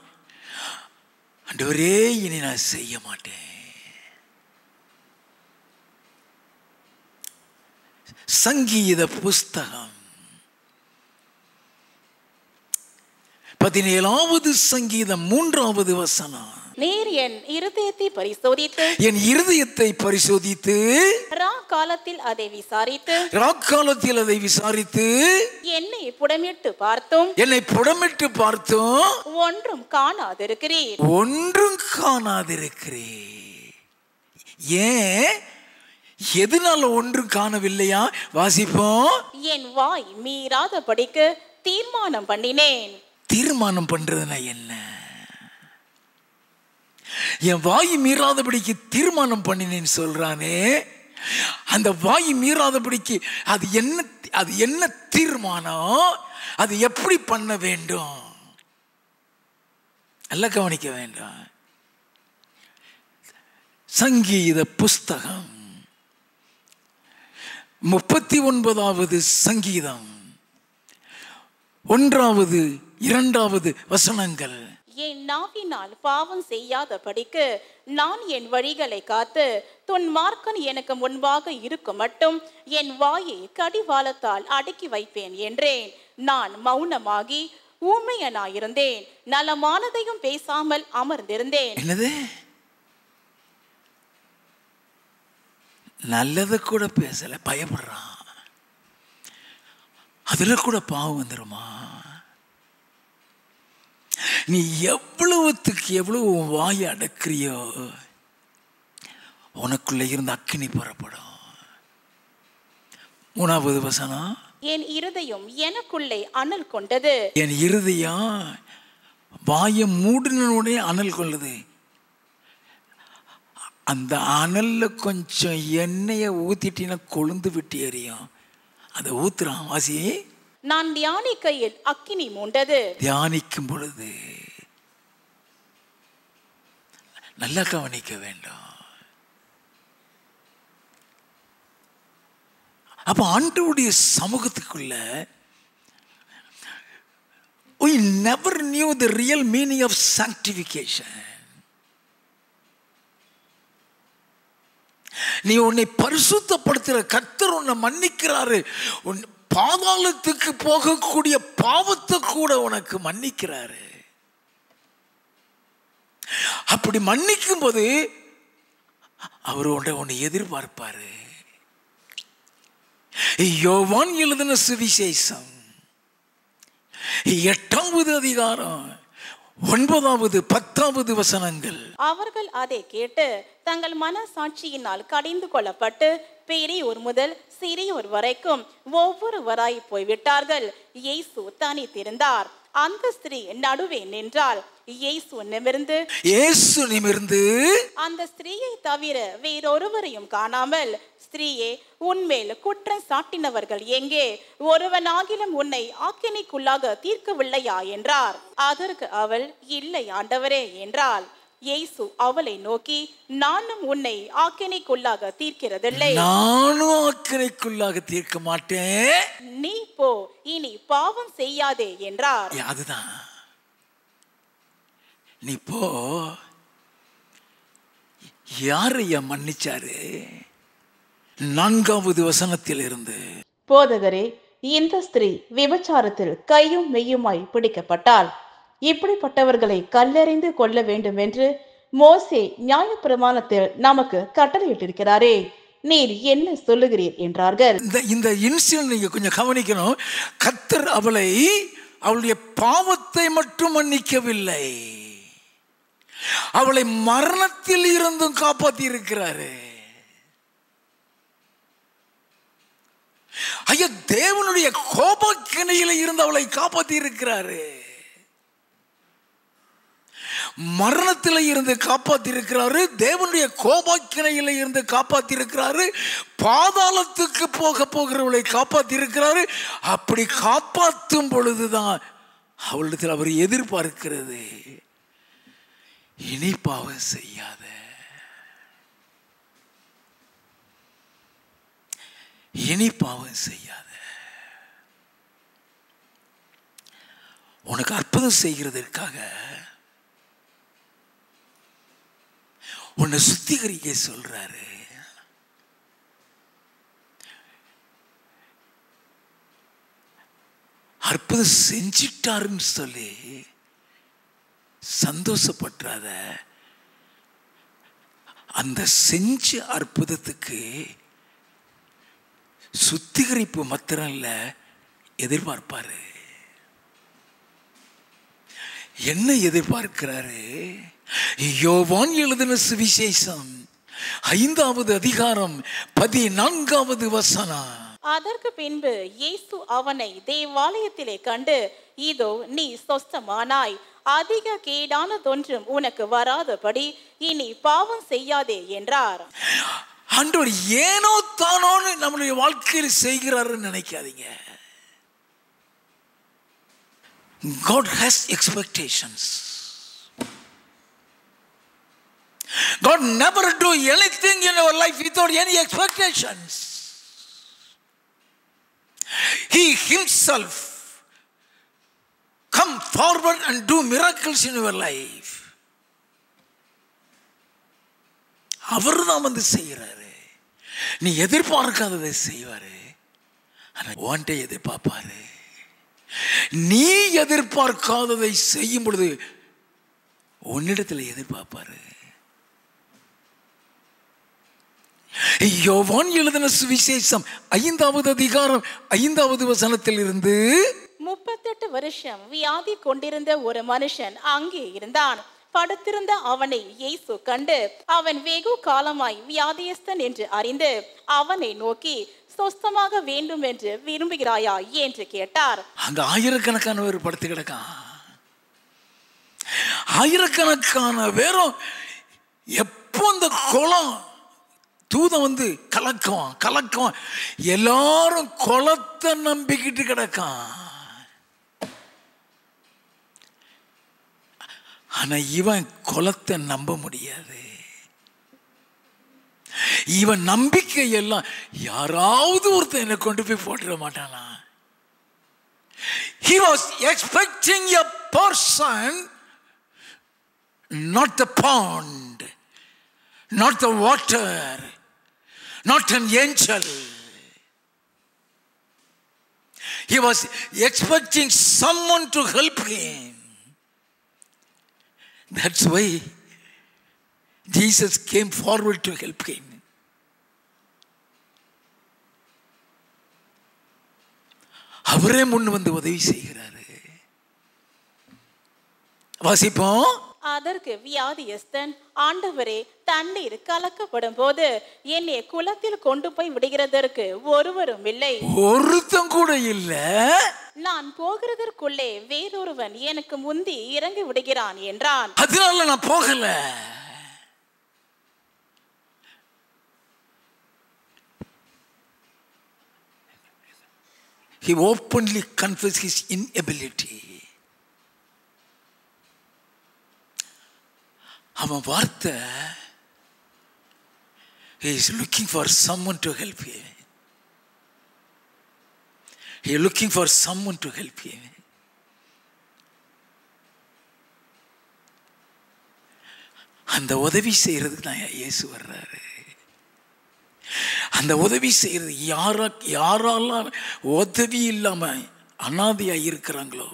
ஆண்டவரே இனி நான் செய்ய மாட்டேன். சங்கீத புஸ்தகம் 17வது சங்கீதம் 3வது வசனம். நீர் என் இருதயத்தை பரிசோதித்து, என் இருதயத்தை பரிசோதித்து, ராக்காலத்தில் அதை விசாரித்து, ராக்காலத்தில் அதை விசாரித்து, என்னை புடமிட்டு பார்த்தும், என்னை புடமிட்டு பார்த்தும் ஒன்றும் காணாதிருக்கிறீர். ஒன்றும் காணாதிருக்கிறீர். ஏன்? எதனால ஒன்றும் காணவில்லையா? வாசிப்போம். என் வாய் மீறாதபடிக்கு தீர்மானம் பண்ணினேன். தீர்மானம் பண்றதுனா என்ன? என் வாய் மீறாதபடிக்கு தீர்மானம் பண்ணினேன்னு சொல்றானே, அந்த வாய் மீறாதபடிக்கு அது என்ன தீர்மானம்? அது எப்படி பண்ண வேண்டும்? எல்லாம் கவனிக்க வேண்டும். சங்கீத புஸ்தகம் 39வது சங்கீதம் 1வது 2வது வசனங்கள். என் நாவினால் பாவம் செய்யாதபடிக்கு நான் என் வழிகளை காத்து துன்மார்க்கன் எனக்கு முன்பாக இருக்கும் மட்டும் என் வாயை கடிவாளத்தால் அடக்கி வைப்பேன் என்றேன். நான் மௌனமாகி ஊமையனாயிருந்தேன், நலமானதையும் பேசாமல் அமர்ந்திருந்தேன். என்னது? நல்லதை கூட பேசல, பயப்படுறான். அதுல கூட பாவம் வந்துருமா? நீ எவ்வளவுத்துக்கு எவ்வளவு வாயை அடக்கிறியோ உனக்குள்ள இருந்து அக்கினி புறப்படும். 3வது வசனம். என் இருதயம் எனக்குள்ளே அனல் கொண்டது. என் இருதயம் வாயை மூடினுடைய அனல் கொள்ளுது. அந்த அனல்ல கொஞ்சம் எண்ணெயை ஊத்திட்டினா கொழுந்து விட்டு எரியும். அதை ஊத்துறான். வாசி. நான் தியானிக்கையில் அக்கினி மூண்டது. தியானிக்கும் பொழுது நல்லா கவனிக்க வேண்டும். அப்ப ஆண்டவருடைய சமூகத்துக்குள்ள we never knew the real meaning of sanctification. நீ உன்னை பரிசுத்தப்படுத்துற கர்த்தர் உன்னை மன்னிக்கிறாரு. உன் பாதாளத்துக்கு போகக்கூடிய பாவத்தை கூட உனக்கு மன்னிக்கிறாரு. அப்படி மன்னிக்கும் போது அவர் உன்னை எதிர்பார்ப்பாரு. யோவான் எழுதின சுவிசேஷம் 8வது அதிகாரம் 9வது 10வது வசனங்கள். அவர்கள் அதை கேட்டு தங்கள் மனசாட்சியினால் கடிந்து கொள்ளப்பட்டு பெரியோர் முதல் சிறியோர் வரைக்கும் ஒவ்வொருவராய் போய்விட்டார்கள். இயேசு தனித்திருந்தார். அந்த ஸ்திரீ நடுவே நின்றாள். இயேசு நிமிர்ந்து அந்த ஸ்திரீயை தவிர வேறொருவரையும் காணாமல், ஸ்திரீயே, உன்மேல் குற்றம் சாட்டினவர்கள் எங்கே? ஒருவனாகிலும் உன்னை ஆக்கினைக்குள்ளாக தீர்க்கவில்லையா என்றார். அதற்கு அவள், இல்லை ஆண்டவரே என்றாள். இயேசு அவளை நோக்கி, நானும் உன்னை ஆக்கினைக்குள்ளாக தீர்க்கிறதில்லை. நானும் ஆக்கினைக்குள்ளாக தீர்க்க மாட்டேன். நீ போ, இனி பாவம் செய்யாதே என்றார். அதுதான் நீ போ. யாரையா மன்னிச்சாரு? 4வது வசனத்தில் இருந்து, போதகரே, இந்த ஸ்திரீ விபச்சாரத்தில் கையும் மெய்யுமாய் பிடிக்கப்பட்டால் இப்படிப்பட்டவர்களை கல்லெறிந்து கொள்ள வேண்டும் என்று மோசே நியாயப்பிரமாணத்தில் நமக்கு கட்டளையிட்டிருக்கிறாரே, நீர் என்ன சொல்லுகிறீர் என்றார்கள். இந்த இன்சிடென்ட் நீங்க கொஞ்சம் கவனிக்கணும். கர்த்தர் அவளுடைய பாவத்தை மட்டும் மன்னிக்கவில்லை, அவளை மரணத்தில் இருந்தும் காப்பாற்றி இருக்கிறாரு. ஐயா, தேவனுடைய கோபக்கிணையில இருந்து அவளை காப்பாற்றி இருக்கிறாரு. மரணத்தில் இருந்து காப்பாற்றி இருக்கிறாரு, தேவனுடைய கோபக்கிணையில இருந்து காப்பாற்றி இருக்கிறாரு, பாதாளத்துக்கு போகிறவளை காப்பாற்றி இருக்கிறாரு. அப்படி காப்பாற்றும் பொழுதுதான் அவளிடத்தில் அவர் எதிர்பார்க்கிறது, இனி பாவம் செய்யாத, இனி பாவம் செய்யாத. உனக்கு அற்புதம் செய்கிறதற்காக உன்னை சுத்திகரிக்க சொல்றாரு. அற்புதம் செஞ்சிட்டாருன்னு சொல்லி சந்தோஷப்பட்டாத. அந்த செஞ்ச அற்புதத்துக்கு சுத்திகரிப்பு மாத்திரம் இல்ல, எதிர்பார்ப்பாரு. என்ன எதிர்பார்க்கிறாரு? யோவான் எழுதின சுவிசேஷம் 5வது அதிகாரம் 14வது வசனம். அதற்கு பின்பு இயேசு அவனை தேவாலயத்திலே கண்டு, இதோ நீ சொஸ்தமானாய், அதிக கேடானதொன்றும் உனக்கு வராதபடி இனி பாவம் செய்யாதே என்றார். ஆண்டவர் ஏனோ தானோன்னு நம்மளுடைய வாழ்க்கையில் செய்கிறாருன்னு நினைக்காதீங்க. God has expectations. God never do anything in our life without any expectations. He himself come forward and do miracles in your life. அவர் தான் வந்து செய்கிறாரு. நீ எதிர்பார்க்காததை செய்வாரு, உன்கிட்ட எதிர்பார்ப்பாரு. நீ எதிர்பார்க்காததை செய்யும் பொழுது உன்னிடத்தில் எதிர்பார்ப்பாரு. யோவான் எழுதின சுவிசேஷம் 5வது அதிகாரம் 5வது வசனத்தில் இருந்து, 38 வருஷம் வியாதி கொண்டிருந்த ஒரு மனுஷன் அங்கே இருந்தான். படுத்திருந்த அவனை இயேசு கண்டு, அவன் வெகு காலமாய் வியாதியஸ்தன் என்று அறிந்து அவனை நோக்கி, சொஸ்தமாக வேண்டும் என்று விரும்புகிறாயா என்று கேட்டார். அங்க ஆயிரக்கணக்கானவர் படுத்து கிடக்கான். ஆயிரக்கணக்கான பேரும் எப்போ இந்த குளம் தூதம் வந்து கலக்கம் எல்லாரும் குளத்தை நம்பிக்கிட்டு கிடக்கான். ஆனா இவன் குளத்தை நம்ப முடியாது. இவன் நம்பிக்கை எல்லாம் யாராவது ஒருத்தன் என்னை கொண்டு போய் போட்டுற மாட்டானா. He was expecting a person, not the pond, not the water, not an angel. He was expecting someone to help him. That's why Jesus came forward to help him. அவரே முன் வந்து உதவி செய்கிறாரு. வாசிப்போம். அதற்கு வியாதியஸ்தன், ஆண்டவரே, தண்ணீர் கலக்கப்படும் போது என்னை குளத்தில் கொண்டு போய் விடுகிறதற்கு ஒருவரும் இல்லை, ஒருத்தன் கூட இல்ல. நான் போகிறதற்குள்ளே வேறொருவன் எனக்கு முந்தி இறங்கி விடுகிறான் என்றான். அதனால நான் போகல. He openly confessed his inability. அவன் வார்த்தை, he is looking for someone to help him. He is looking for someone to help him. அந்த உதவி செய்யறதுக்கு தான் இயேசு வர்றாரு. அந்த உதவி செய்யறது யாரெல்லாம் உதவி இல்லாம அனாதையா இருக்கிறாங்களோ,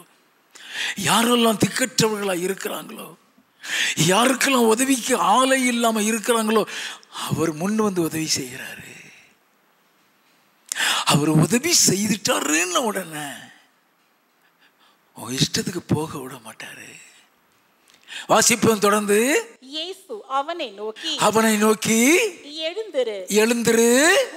யாரெல்லாம் திக்கற்றவர்களா இருக்கிறாங்களோ, யாருக்கெல்லாம் உதவிக்கு ஆளை இல்லாம இருக்கிறாங்களோ, அவர் முன் வந்து உதவி செய்கிறாரு. அவர் உதவி செய்துட்டாருன்னு உடனே இஷ்டத்துக்கு போக விட மாட்டாரு. வாசிப்போம் தொடர்ந்து. இயேசு அவனை நோக்கி எழுந்திரு,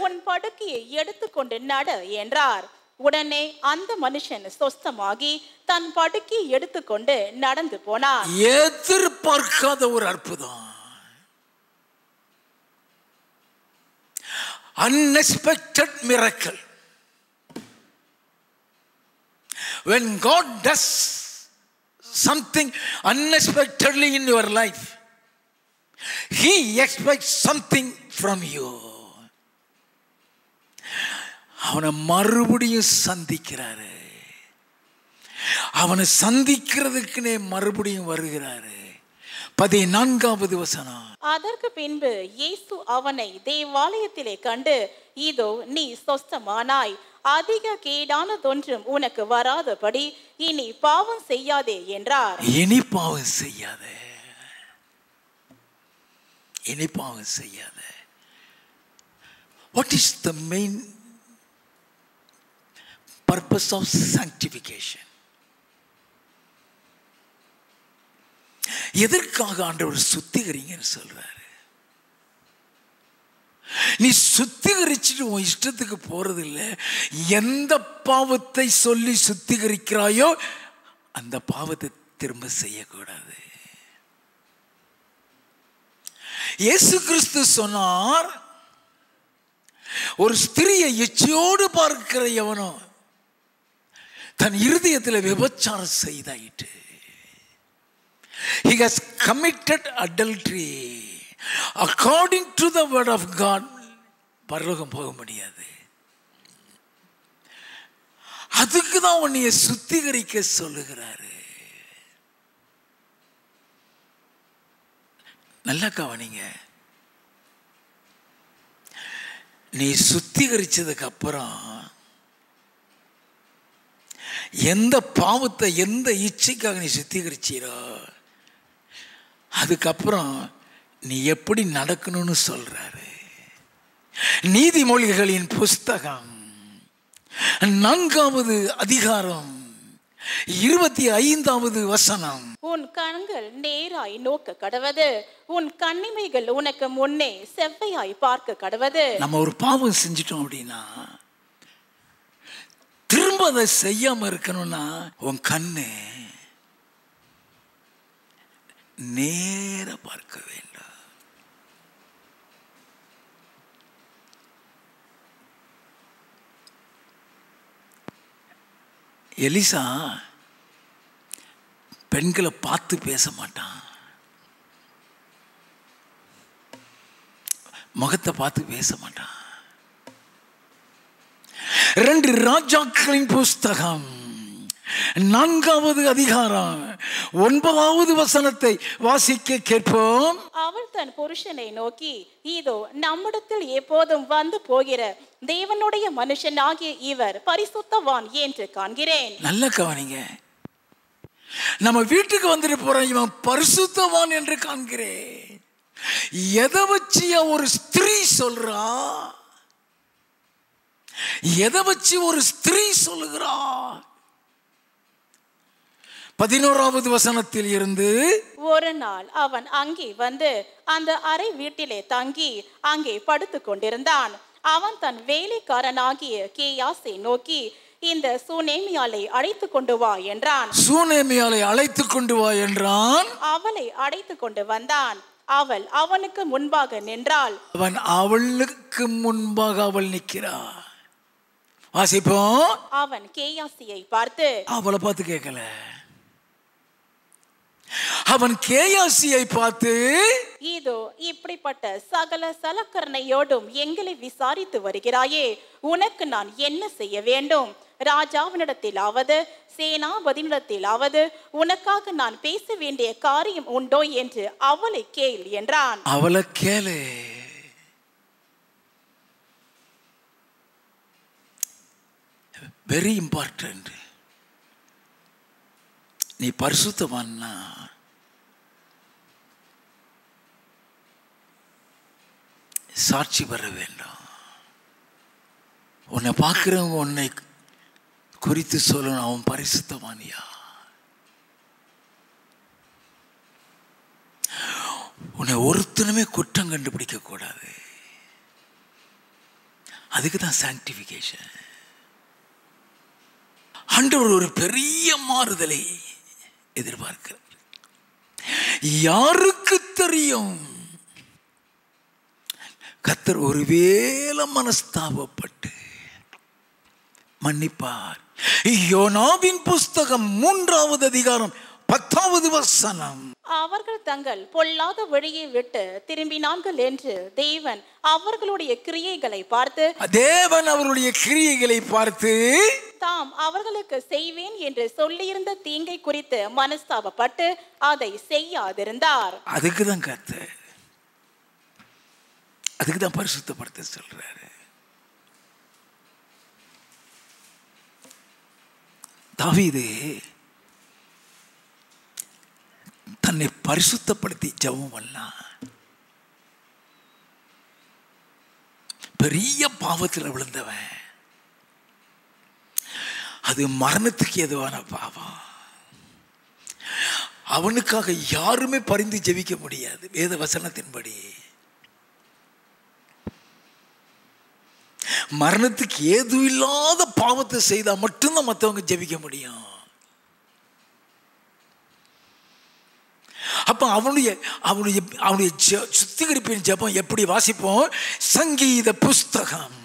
உன் படுக்கையை எடுத்துக்கொண்டு நட என்றார். உடனே அந்த மனுஷன் சொஸ்தமாகி தன் படுக்கையை எடுத்துக்கொண்டு நடந்து போனார். எதிர்பார்க்காத ஒரு அற்புதம், unexpected miracle. When God does something unexpectedly in your life, He expects something from you. அவனை மறுபடியும் சந்திக்கிறாரு. அவனை சந்திக்கிறதுக்குனே மறுபடியும் வருகிறாரு. 14வது வசனம். அதற்கு பின்பு இயேசு அவனை தேவாலயத்திலே கண்டு, இதோ நீ சொஸ்தமானாய், அதிக கேடானதொன்றும் உனக்கு வராதபடி இனி பாவம் செய்யாதே என்றார். இனி பாவம் செய்யாதே, இனி பாவம் செய்யாதே. What is the main purpose of sanctification? எதற்காக ஆண்டவர் சுத்திகரிங்கன்னு சொல்றாரு? நீ சுத்திகரிச்சுட்டு உன் இஷ்டத்துக்கு போறது இல்லை. எந்த பாவத்தை சொல்லி சுத்திகரிக்கிறாயோ அந்த பாவத்தை திரும்ப செய்யக்கூடாது. இயேசு கிறிஸ்து சொன்னார், ஒரு ஸ்திரியை இச்சையோடு பார்க்கிற எவனோ தன் இருதயத்தில் விபச்சாரம் செய்தாயிட்டு. He has committed adultery. According to the word of God, பரலோகம் போக முடியாது. அதுக்கு தான் உன்னைய சுத்திகரிக்க சொல்லுகிறாரு. நல்லா கவனிங்க. நீ சுத்திகரிச்சதுக்கு அப்புறம் எந்த பாவத்தை எந்த இச்சைக்காக நீ சுத்திகரிச்சீரோ அதுக்கப்புறம் நீ எப்படி நடக்கணும்னு சொல்றாரு. நீதிமொழிகளின் புஸ்தகம் 4வது அதிகாரம் 25வது வசனம். உன் கண்கள் நேராய் நோக்க கடவது, உன் கண்ணிமைகள் உனக்கு முன்னே செவ்வையாய் பார்க்க கடவது. நம்ம ஒரு பாவம் செஞ்சிட்டோம் அப்படின்னா திரும்ப அதை செய்யாம இருக்கணும்னா உன் கண்ணு நேர பார்க்க வேண்டும். எலிசா பெண்களை பார்த்து பேச மாட்டான், முகத்தை பார்த்து பேச மாட்டான். 2 ராஜாக்களின் புஸ்தகம் 4வது அதிகாரம் 9வது வசனத்தை வாசிக்க கேட்போம். அவள் தன் புருஷனை நோக்கி, இதோ நம்மிடத்தில் எப்போதும் வந்து போகிற தேவனுடைய மனுஷனாகிய இவர் பரிசுத்தவான் என்று காண்கிறேன். நல்ல கவனிங்க. நம்ம வீட்டுக்கு வந்துட்டு போறோம், இவன் பரிசுத்தவான் என்று காண்கிறேன். எதை வச்சு ஒரு ஸ்திரீ சொல்றா? எதை வச்சு ஒரு ஸ்திரீ சொல்லுகிறா? 11வது வசனத்தில் இருந்து, ஒரு நாள் அவன் அங்கே வந்து அந்த அறை வீட்டிலே தங்கி அங்கே படுத்து கொண்டிருந்தான். அவன் தன் வேலைக்காரனாகிய கேயாசை நோக்கி, இந்த சூனேமியாளை அழைத்து கொண்டு வா என்றான். சூனேமியாளை அழைத்து கொண்டு வா என்றான். அவளை அழைத்து கொண்டு வந்தான். அவள் அவனுக்கு முன்பாக நின்றாள். அவன் அவளுக்கு முன்பாக அவள் நிற்கிறாள். வாசிப்போம். அவன் கேயாசியை பார்த்து, அவளை பார்த்து கேட்கல, அவன் கேயாசியை பார்த்து, இதோ இப்படிப்பட்ட சகல சலக்கரணையோடும் எங்களை விசாரித்து வருகிறாயே, உனக்கு நான் என்ன செய்ய வேண்டும்? ராஜாவினிடத்திலாவது சேனாபதியினிடத்திலாவது உனக்காக நான் பேச வேண்டிய காரியம் உண்டோ என்று அவளை கேள் என்றான். அவளை கேளு. Very important. நீ பரிசுத்தவான்னா சாட்சி பெற வேண்டும். உன்னை பார்க்கிறவங்க உன்னை குறித்து சொல்லணும், அவன் பரிசுத்தவானியா. உன்னை ஒருத்தனுமே குற்றம் கண்டுபிடிக்க கூடாது. அதுக்கு தான் சாங்டிஃபிகேஷன். ஆண்டவர் ஒரு பெரிய மாறுதலை எதிர்பார்க்கிறார். யாருக்கு தெரியும்? கர்த்தர் ஒருவேளை மனஸ்தாபப்பட்டு மன்னிப்பார். யோனாவின் புஸ்தகம் 3வது அதிகாரம் 10வது வசனம். அவர்கள் தங்கள் பொல்லாத வழியை விட்டு திரும்பினார்கள் என்று தேவன் அவர்களுடைய கிரியைகளை பார்த்து தாம் அவர்களுக்கு செய்வேன் என்று சொல்லியிருந்த தீங்கை குறித்து மனஸ்தாபப்பட்டு அதை செய்யாதிருந்தார். அதுக்குதான் கர்த்தர், அதுக்குதான் பரிசுத்தப்படுத்த சொல்றாரு. தாவீது தன்னை பரிசுத்தப்படுத்தி ஜெபம் பண்ணான். பெரிய பாவத்தில் விழுந்தவன். அது மரணத்துக்கு எதுவான பாவம். அவனுக்காக யாருமே பரிந்து ஜெபிக்க முடியாது. வேத வசனத்தின்படி மரணத்துக்கு ஏது இல்லாத பாவத்தை செய்தா மட்டும்தான் மற்றவங்க ஜெபிக்க முடியும். அப்ப அவனுடைய சுத்திகரிப்பின் ஜெபம் எப்படி வாசிப்போம்? சங்கீத புஸ்தகம்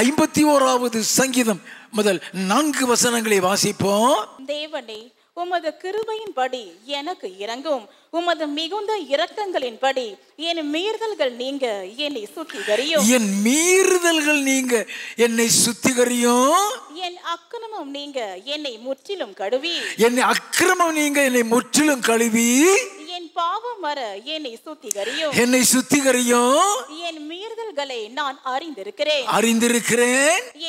51வது சங்கீதம் முதல் 4 வசனங்களை வாசிப்போம். தேவனே, உமது கிருபையின்படி எனக்கு இரங்கும். உமது மிகுந்த இரக்கங்களின்படி என் மீறுதல்கள் நீங்க என்னை சுத்திகரியும். என் மீறுதல்கள் நீங்க என்னை சுத்திகரியும். என் அக்கிரமம் நீங்க என்னை முற்றிலும் கழுவி. என் அக்கிரமம் நீங்க என்னை முற்றிலும் கழுவி. என் பாவம் வர என்னை சுத்திகரியும். என்னை சுத்திகரியும். என் மீறுதல்களை நான் அறிந்திருக்கிறேன்.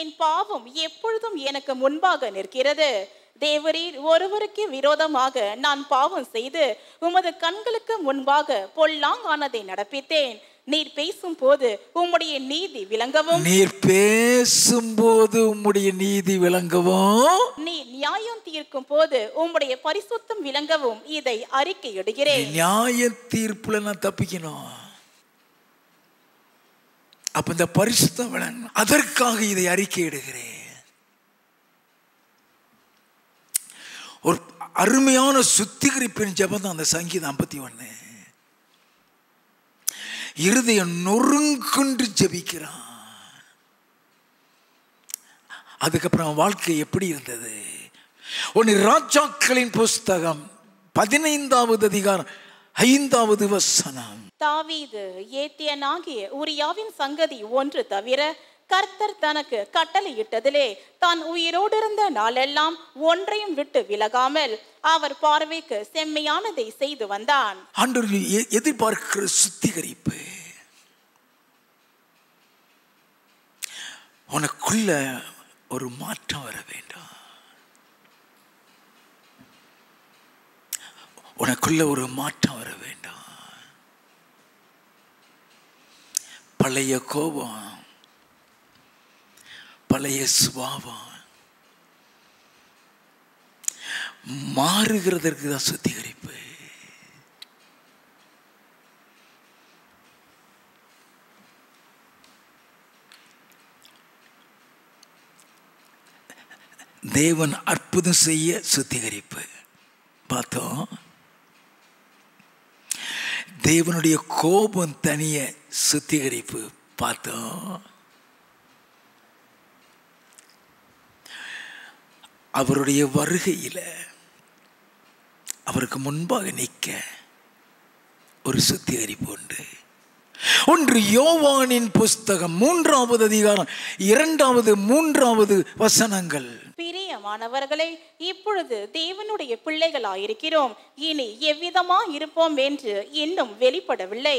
என் பாவம் எப்பொழுதும் எனக்கு முன்பாக நிற்கிறது. தேவரீர் ஒருவருக்கு விரோதமாக நான் பாவம் செய்து உமது கண்களுக்கு முன்பாக பொல்லாங்கானதை நடப்பித்தேன். நீர் பேசும் போது உம்முடைய நீதி விளங்கவும். நீர் நியாயம் தீர்க்கும் போது உம்முடைய பரிசுத்தம் விளங்கவும் இதை அறிக்கையிடுகிறேன். நியாய தீர்ப்புல நான் தப்பிக்கணும். அப்ப இந்த பரிசுத்தம் விளங்கணும். அதற்காக இதை அறிக்கையிடுகிறேன். ஒரு அருமையான சுத்திகரிப்பின் ஜெபம் தான் அந்த சங்கீதம் 51. இருதயம் நொறுங்குண்டு ஜெபிக்கிறான். அதுக்கப்புறம் வாழ்க்கை எப்படி இருந்தது? ஒன்னு ராஜாக்களின் புஸ்தகம் 15வது அதிகாரம் 5வது வசனம். தாவீது ஏத்தியனாகிய உரியாவின் சங்கதி ஒன்று தவிர கர்த்தர் தனக்கு கட்டளையிட்டதிலே தான் உயிரோடு இருந்த நாளெல்லாம் ஒன்றையும் விட்டு விலகாமல் அவர் பார்வைக்கு செம்மையானதை செய்து வந்தான். ஆண்டவர் எதிர்பார்க்கிற சுத்திகரிப்பு உனக்குள்ள ஒரு மாற்றம் வர வேண்டும். உனக்குள்ள ஒரு மாற்றம் வர வேண்டும். பழைய கோபம், பழைய சுபாவம் மாறுகிறதற்கு தான் சுத்திகரிப்பு. தேவன் அற்புதம் செய்ய சுத்திகரிப்பு பார்த்தோம். தேவனுடைய கோபம் தனிய சுத்திகரிப்பு பார்த்தோம். அவருடைய வருகையில் அவருக்கு முன்பாக நிற்க ஒரு சுத்திகரிப்பு உண்டு. ஒன்று யோவானின் புஸ்தகம் 3வது அதிகாரம் 2, 3 வசனங்கள். பிரியமானவர்களே, இப்பொழுது தேவனுடைய பிள்ளைகளாயிருக்கிறோம், இனி எவ்விதமா இருப்போம் என்று இன்னும் வெளிப்படவில்லை.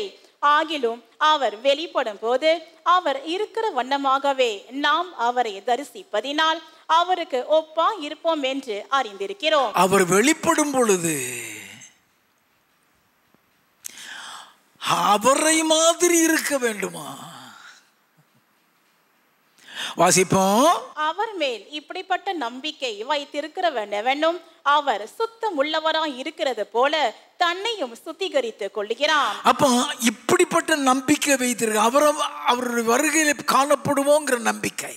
ஆகிலும் அவர் வெளிப்படும் போது அவர் இருக்கிற வண்ணமாகவே நாம் அவரை தரிசிப்பதினால் அவருக்கு ஒப்பா இருப்போம் என்று அறிந்திருக்கிறோம். அவர் வெளிப்படும் பொழுது அவரை மாதிரி இருக்க வேண்டுமா? வாசிப்போம். அவர் மேல் இப்படிப்பட்ட நம்பிக்கை வைத்திருக்கிறவனும் அவர் சுத்தம் உள்ளவராய் இருக்கிறது போல தன்னையும் சுத்திகரித்துக் கொள்கிறான். அப்ப இப்படிப்பட்ட நம்பிக்கை வைத்திருக்க அவருடைய வருகையில் காணப்படுவோங்கிற நம்பிக்கை.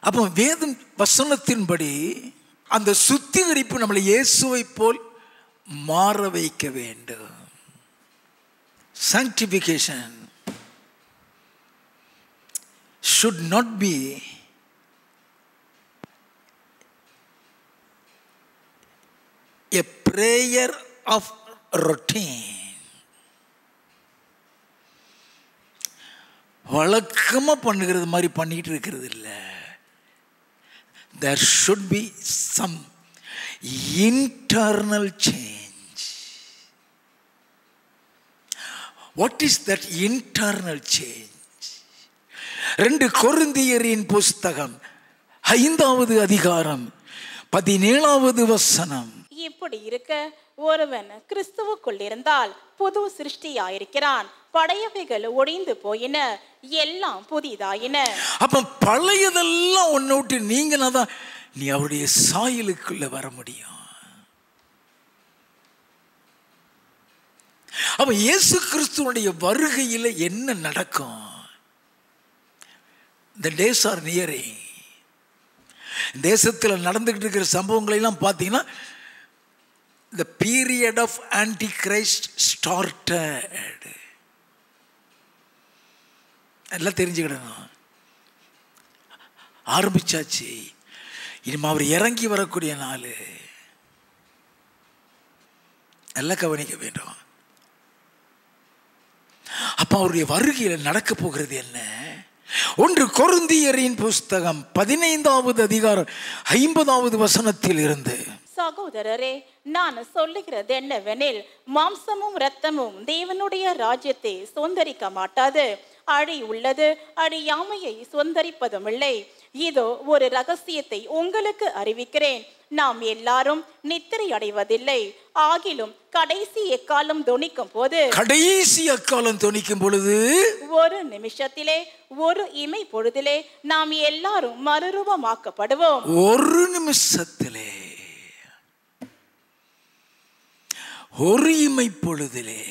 அப்போ வேதம் வசனத்தின்படி அந்த சுத்திகரிப்பு நம்மளை இயேசுவை போல் மாற வைக்க வேண்டும். Sanctification should not be a prayer of routine. வழக்கமாக பண்ணுகிறது மாதிரி பண்ணிட்டு இருக்கிறது இல்லை. There should be some internal change. What is that internal change? 2 கொரிந்தியரின் புஸ்தகம் 5வது அதிகாரம் 17வது வசனம். இப்படி இருக்க ஒருவன் கிறிஸ்துவுக்குள் இருந்தால் புது சிருஷ்டியாயிருக்கிறான், பழையவைகள் ஒழிந்து போயின, எல்லாம் புதிதாயின. அப்ப பழையதெல்லாம் ஒன்ன விட்டு நீங்கனாதான் நீ அவருடைய சாயலுக்குள்ள வர முடியும். அப்ப இயேசு கிறிஸ்துவனுடைய வருகையில் என்ன நடக்கும்? The days are nearing. தேசத்தில் நடந்துகிட்டு இருக்கிற சம்பவங்களை எல்லாம் பார்த்தீங்கன்னா the period of Antichrist started. எல்லாம் தெரிஞ்சுக்கிடணும், ஆரம்பிச்சாச்சு. இனிமே அவர் இறங்கி வரக்கூடிய நாள். எல்லாம் கவனிக்க வேண்டும். அப்ப அவருடைய வருகையில் நடக்க போகிறது என்ன? 1 கொரிந்தியரின் புஸ்தகம் 15வது அதிகாரம் 50வது வசனத்தில் இருந்து. சகோதரரே, நான் சொல்லுகிறது என்னவெனில், மாம்சமும் இரத்தமும் தேவனுடைய ராஜ்யத்தை சுதந்தரிக்க மாட்டாது. அழி உள்ளது, அழியாமையை சுதந்தரிப்பதும் இல்லை. இதோ ஒரு ரகசியத்தை உங்களுக்கு அறிவிக்கிறேன், நாம் எல்லாரும் நித்திரை அடைவதில்லை. ஆகிலும் கடைசி எக்காலம் தொனிக்கும் போது, கடைசி எக்காலம் தொனிக்கும் பொழுது, ஒரு நிமிஷத்திலே, ஒரு இமை பொழுதிலே நாம் எல்லாரும் மறுரூபமாக்கப்படுவோம். ஒரு நிமிஷத்திலே, ஒரு இமை பொழுதிலே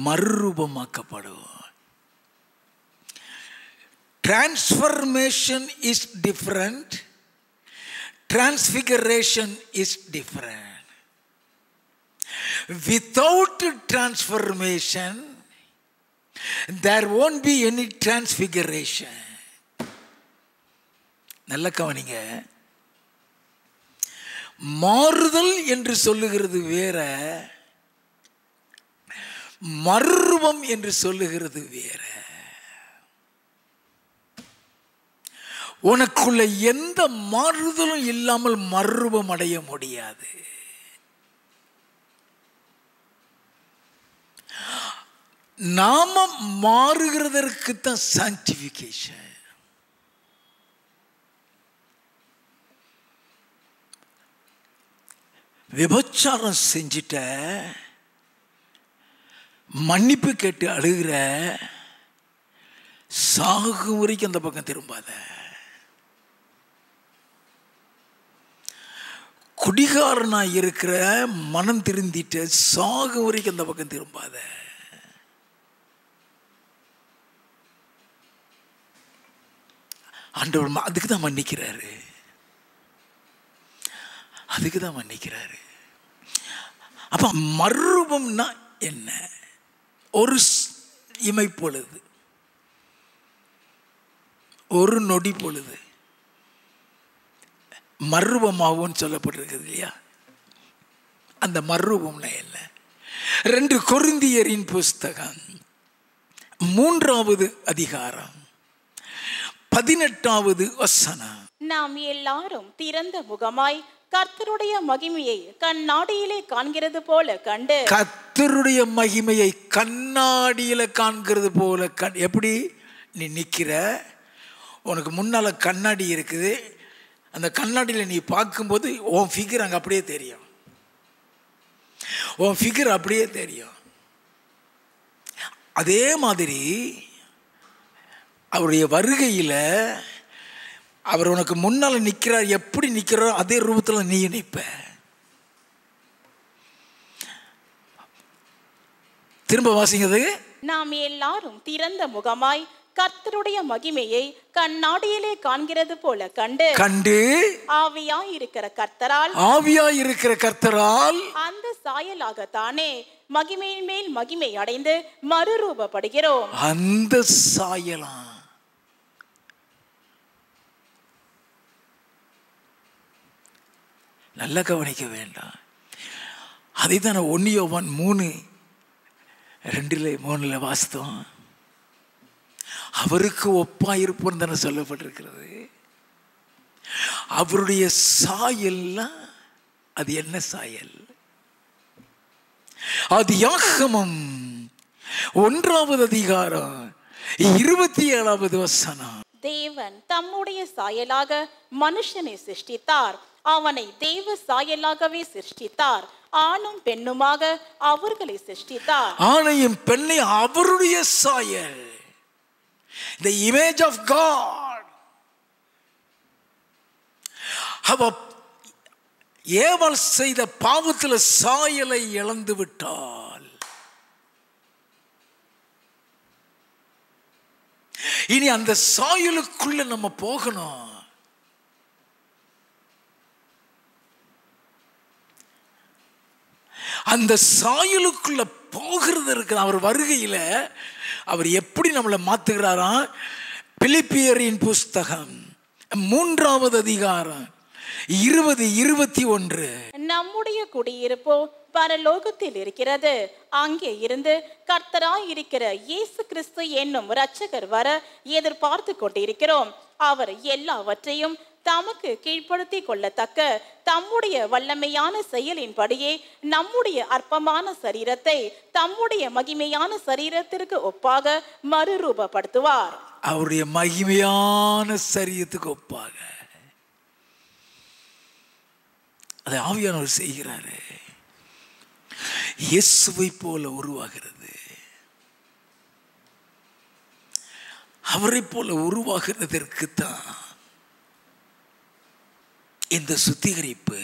மறுரூபமாக்கப்படுவோம். Transformation is different. Transfiguration is different. Without transformation, there won't be any transfiguration. நல்ல கவனிங்க. மாறுதல் என்று சொல்லுகிறது வேற, மறுரூபம் என்று சொல்லுகிறது வேற. உனக்குள்ள எந்த மாறுதலும் இல்லாமல் மறுரூபம் அடைய முடியாது. நாம மாறுகிறதற்கு தான் சாங்டிஃபிகேஷன். விபச்சாரம் செஞ்சிட்ட, மன்னிப்பு கேட்டு அழுகிற, சாகு வரைக்கும் அந்த பக்கம் திரும்பாத. குடிகாரனா இருக்கிற, மனம் திருந்திட்ட, சாகு வரைக்கும் அந்த பக்கம் திரும்பாத. ஆண்டவர் அதுக்கு தான் மன்னிக்கிறாரு, அதுக்கு தான் மன்னிக்கிறாரு. அப்ப மறுரூபம்னா என்ன? ஒரு இமை பொழுது, ஒரு நொடி பொழுது மறுரூபமாகவும் சொல்லப்பட்டிருக்குது இல்லையா? அந்த மறுரூபம்னா என்ன? 2 கொரிந்தியரின் புஸ்தகம் 3வது அதிகாரம் 18வது வசனம். நாம் எல்லாரும் திறந்த முகமாய் கர்த்தருடைய மகிமையை கண்ணாடியிலே காண்கிறது போல கண்டு. கர்த்தருடைய மகிமையை கண்ணாடியில காண்கிறது போல எப்படி நீ நிற்கிற, உனக்கு முன்னால கண்ணாடி இருக்குது, அந்த கண்ணாடியில் நீ பார்க்கும்போது உன் ஃபிகர் அங்கே அப்படியே தெரியும், உன் ஃபிகர் அப்படியே தெரியும். அதே மாதிரி அவருடைய வருகையில் அவர் உனக்கு முன்னால் நிற்கிறார், எப்படி நிற்கிறாரோ அதே ரூபத்தில் நீ நிற்ப. திரும்ப வாசிங்கிறது. நாம் எல்லாரும் திறந்த முகமாய் கர்த்தருடைய மகிமையை கண்ணாடியிலே காண்கிறது போல கண்டு ஆவியாயிருக்கிற கர்த்தரால் அந்த சாயலாகத்தானே மகிமையின் மேல் மகிமை அடைந்து மறுரூபப்படுகிறோம். அந்த சாயலா நல்லா கவனிக்க வேண்டாம். அதை தானே 1 யோவான் 3:2-3 வாசித்தோம். அவருக்கு ஒப்பாயிருப்போம் தானே சொல்லப்பட்டிருக்கிறது. அவருடைய சாயல்லாம் அது என்ன சாயல்? ஆதியாகமம் 1வது அதிகாரம் 27வது வசனம். தேவன் தம்முடைய சாயலாக மனுஷனை சிருஷ்டித்தார், அவனை தேவ சாயலாகவே சிருஷ்டித்தார், ஆணும் பெண்ணுமாக அவர்களை சிருஷ்டித்தார். ஆணையும் பெண்ணை அவருடைய சாயல், the image of God. அவ ஏவல் செய்த பாவத்தில் சாயலை இழந்து விட்டால் இனி அந்த சாயலுக்குள்ள நம்ம போகணும். அந்த சாயலுக்குள்ள போகிறது இருக்கு. அவர் வருகையில் அவர் எப்படி நம்மளை மாத்துகிறாராம்? பிலிப்பியரின் புஸ்தகம் 3வது அதிகாரம் 20-21. நம்முடைய குடியிருப்போ பரலோகத்தில் இருக்கிறது, அங்கே இருந்து கர்த்தராய் இருக்கிற இயேசு கிறிஸ்து என்னும் இரட்சகர் வர எதிர்பார்த்து கொண்டிருக்கிறோம். அவர் எல்லாவற்றையும் தமக்கு கீழ்ப்படுத்தி கொள்ளத்தக்க தம்முடைய வல்லமையான செயலின்படியே நம்முடைய அற்பமான சரீரத்தை தம்முடைய மகிமையான சரீரத்திற்கு ஒப்பாக மறுரூபப்படுத்துவார். அவருடைய மகிமையான சரீரத்துக்கு ஒப்பாக அதை ஆவியானவர் செய்கிறாரு. இயேசுவை போல உருவாகிறது. அவரை போல உருவாகிறதற்கு தான் இந்த சுத்திகரிப்பு.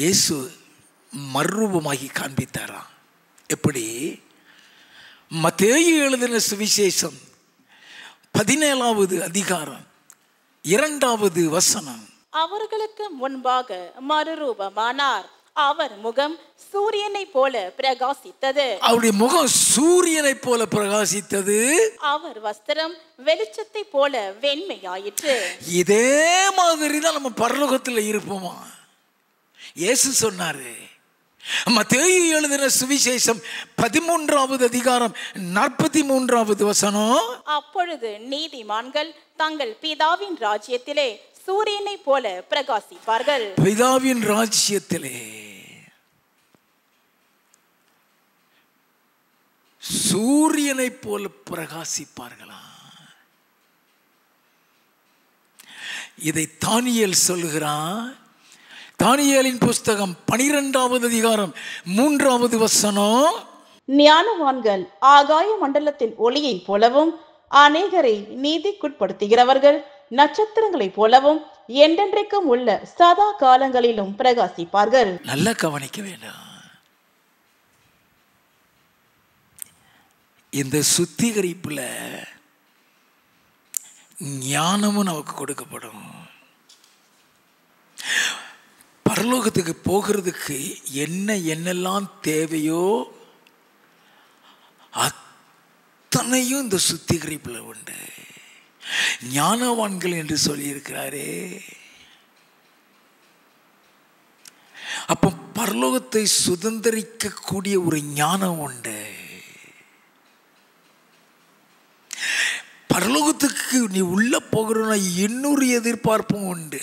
இயேசு மறுரூபமாகி காண்பித்தாராம். எப்படி? மத்தேயு எழுதின சுவிசேஷம் 17வது அதிகாரம் 2வது வசனம். அவர்களுக்கு முன்பாக மறுரூபமானார், அவர் முகம் சூரியனை போல பிரகாசித்தது. அவருடைய முகம் சூரியனை போல பிரகாசித்தது. அவர் வஸ்திரம் வெளிச்சத்தை போல வெண்மையாயிற்று. இதே மாதிரி தான் நம்ம பரலோகத்தில் இருப்போமா? இயேசு சொன்னாரு. மத்தேயு எழுதின சுவிசேஷம் 13வது அதிகாரம் 43வது வசனம். அப்பொழுது நீதிமான்கள் தங்கள் பிதாவின் ராஜ்யத்திலே சூரியனை போல பிரகாசிப்பார்கள். பிதாவின் ராஜ்யத்திலே சூரியனை போல பிரகாசிப்பார்களா? இதை தானியேல் சொல்லுகிறான். தானியேலின் புஸ்தகம் 12வது அதிகாரம் 3வது வசனம். ஞானவான்கள் ஆகாய மண்டலத்தின் ஒளியை போலவும் அநேகரை நீதிக்குட்படுத்துகிறவர்கள் நட்சத்திரங்களைப் போலவும் என்றென்றைக்கும் உள்ள சதா காலங்களிலும் பிரகாசிப்பார்கள். நல்லா கவனிக்க வேண்டாம். இந்த சுத்திகரிப்புல ஞானமும் நமக்கு கொடுக்கப்படும். பரலோகத்துக்கு போகிறதுக்கு என்னெல்லாம் தேவையோ அத்தனையும் இந்த சுத்திகரிப்புல உண்டு. ஞானவான்கள் என்று சொல்லியிருக்கிறாரே, அப்போ பரலோகத்தை சுதந்திரிக்கக்கூடிய ஒரு ஞானம் உண்டு. பரலோகத்துக்கு நீ உள்ள போகிறோன்னா இன்னொரு எதிர்பார்ப்பும் உண்டு.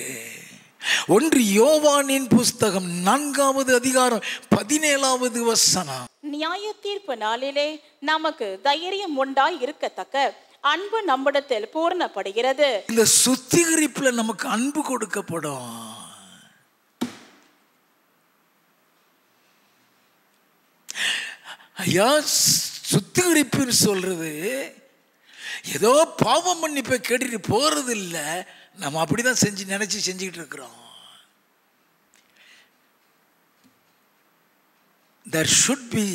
1 யோவானின் புஸ்தகம் 4வது அதிகாரம் 17வது வசனம். நியாய தீர்ப்பு நாளிலே நமக்கு தைரியம் உண்டாய் இருக்கத்தக்க அன்பு நம்மிடத்தில் பூர்ணப்படுகிறது. இந்த சுத்திகரிப்புல நமக்கு அன்பு கொடுக்கப்படும். ஐயா, சுத்திகரிப்புன்னு சொல்றது ஏதோ பாவம் மன்னிப்பை கேட்டுட்டு போறது இல்லை. நம்ம அப்படிதான் நினைச்சு செஞ்சுக்கிட்டு இருக்கிறோம். There should be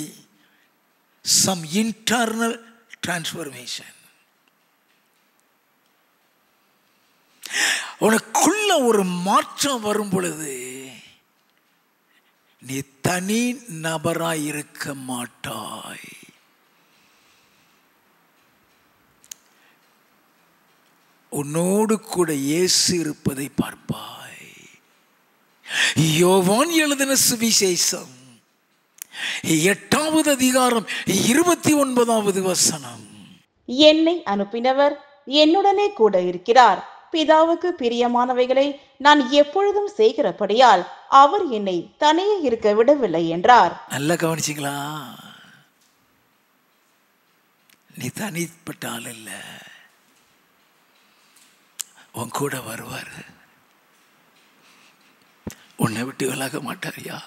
some internal transformation. உனக்குள்ள ஒரு மாற்றம் வரும் பொழுது நீ தனி நபராய் இருக்க மாட்டாய். உன்னோடு கூட இயேசு இருப்பதை பார்ப்பாய். யோவான் எழுதின சுவிசேஷம் 8வது அதிகாரம் 29வது வசனம். என்னை அனுப்பினவர் என்னுடனே கூட இருக்கிறார். பிதாவுக்கு பிரியமானவைகளை நான் எப்பொழுதும் செய்கிறபடியால் அவர் என்னை தனியே இருக்க விடவில்லை என்றார். நல்லா கவனிச்சிங்களா? நீ தனிப்பட்ட ஆள் இல்ல, உன் கூட வருவார். உன்னை விட்டு விலக மாட்டாரியா?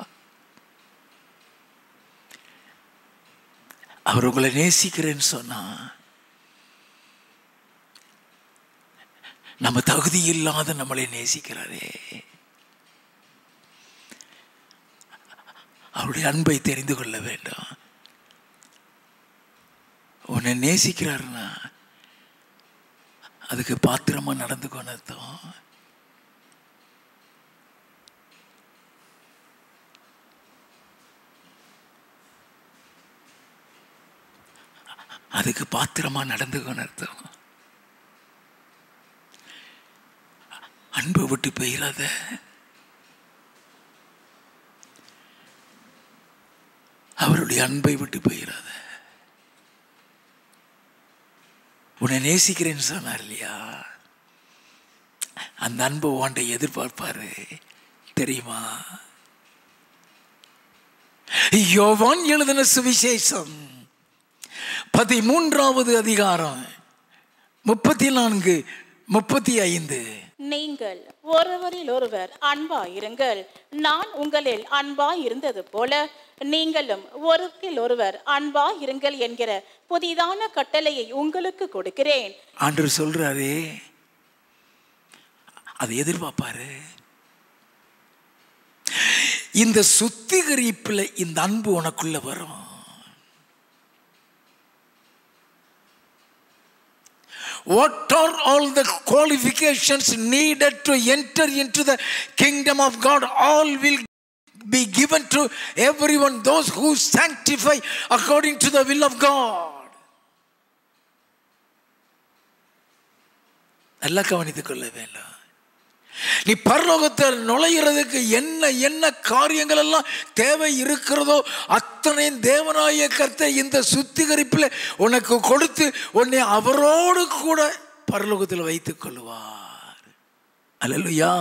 அவர் உங்களை நேசிக்கிறேன்னு சொன்னா நம்ம தகுதி இல்லாத நம்மளை நேசிக்கிறாரே. அவருடைய அன்பை தெரிந்து கொள்ள வேண்டும். உன்னை நேசிக்கிறாருன்னா அதுக்கு பாத்திரமா நடந்துக்கணும் அர்த்தம். அதுக்கு பாத்திரமா நடந்துக்கணும் அர்த்தம். அன்பை விட்டு போயிடாத. அவருடைய அன்பை விட்டு போயிடாத. உன்னை நேசிக்கிறேன்னு சொன்னார் இல்லையா? அந்த அன்பை உன்னை எதிர்பார்ப்பாரு தெரியுமா? யோவான் எழுதின சுவிசேஷம் 13வது அதிகாரம் 34, 35. நீங்கள் ஒருவரில் ஒருவர் அன்பாயிருங்கள். நான் உங்களில் அன்பாயிருந்தது போல நீங்களும் ஒருவரில் ஒருவர் அன்பாயிருங்கள் என்கிற புதிதான கட்டளையை உங்களுக்கு கொடுக்கிறேன். ஆண்டவர் சொல்றாரு, அதை எதிர்பார்ப்பாரு. இந்த சுத்திகரிப்புல இந்த அன்பு உனக்குள்ள வரும். What are all the qualifications needed to enter into the kingdom of God? All will be given to everyone, those who sanctify according to the will of God. நல்லா கவனித்துக் கொள்ள வேண்டும். நீ பரலோகத்தில் நுழைகிறதுக்கு என்ன என்ன காரியங்கள் எல்லாம் தேவை இருக்கிறதோ அத்தனையும் தேவனாய கர்த்தர் இந்த சுத்திகரிப்பில் உனக்கு கொடுத்து உன்னை அவரோடு கூட பரலோகத்தில் வைத்துக் கொள்வார். அல்லேலூயா.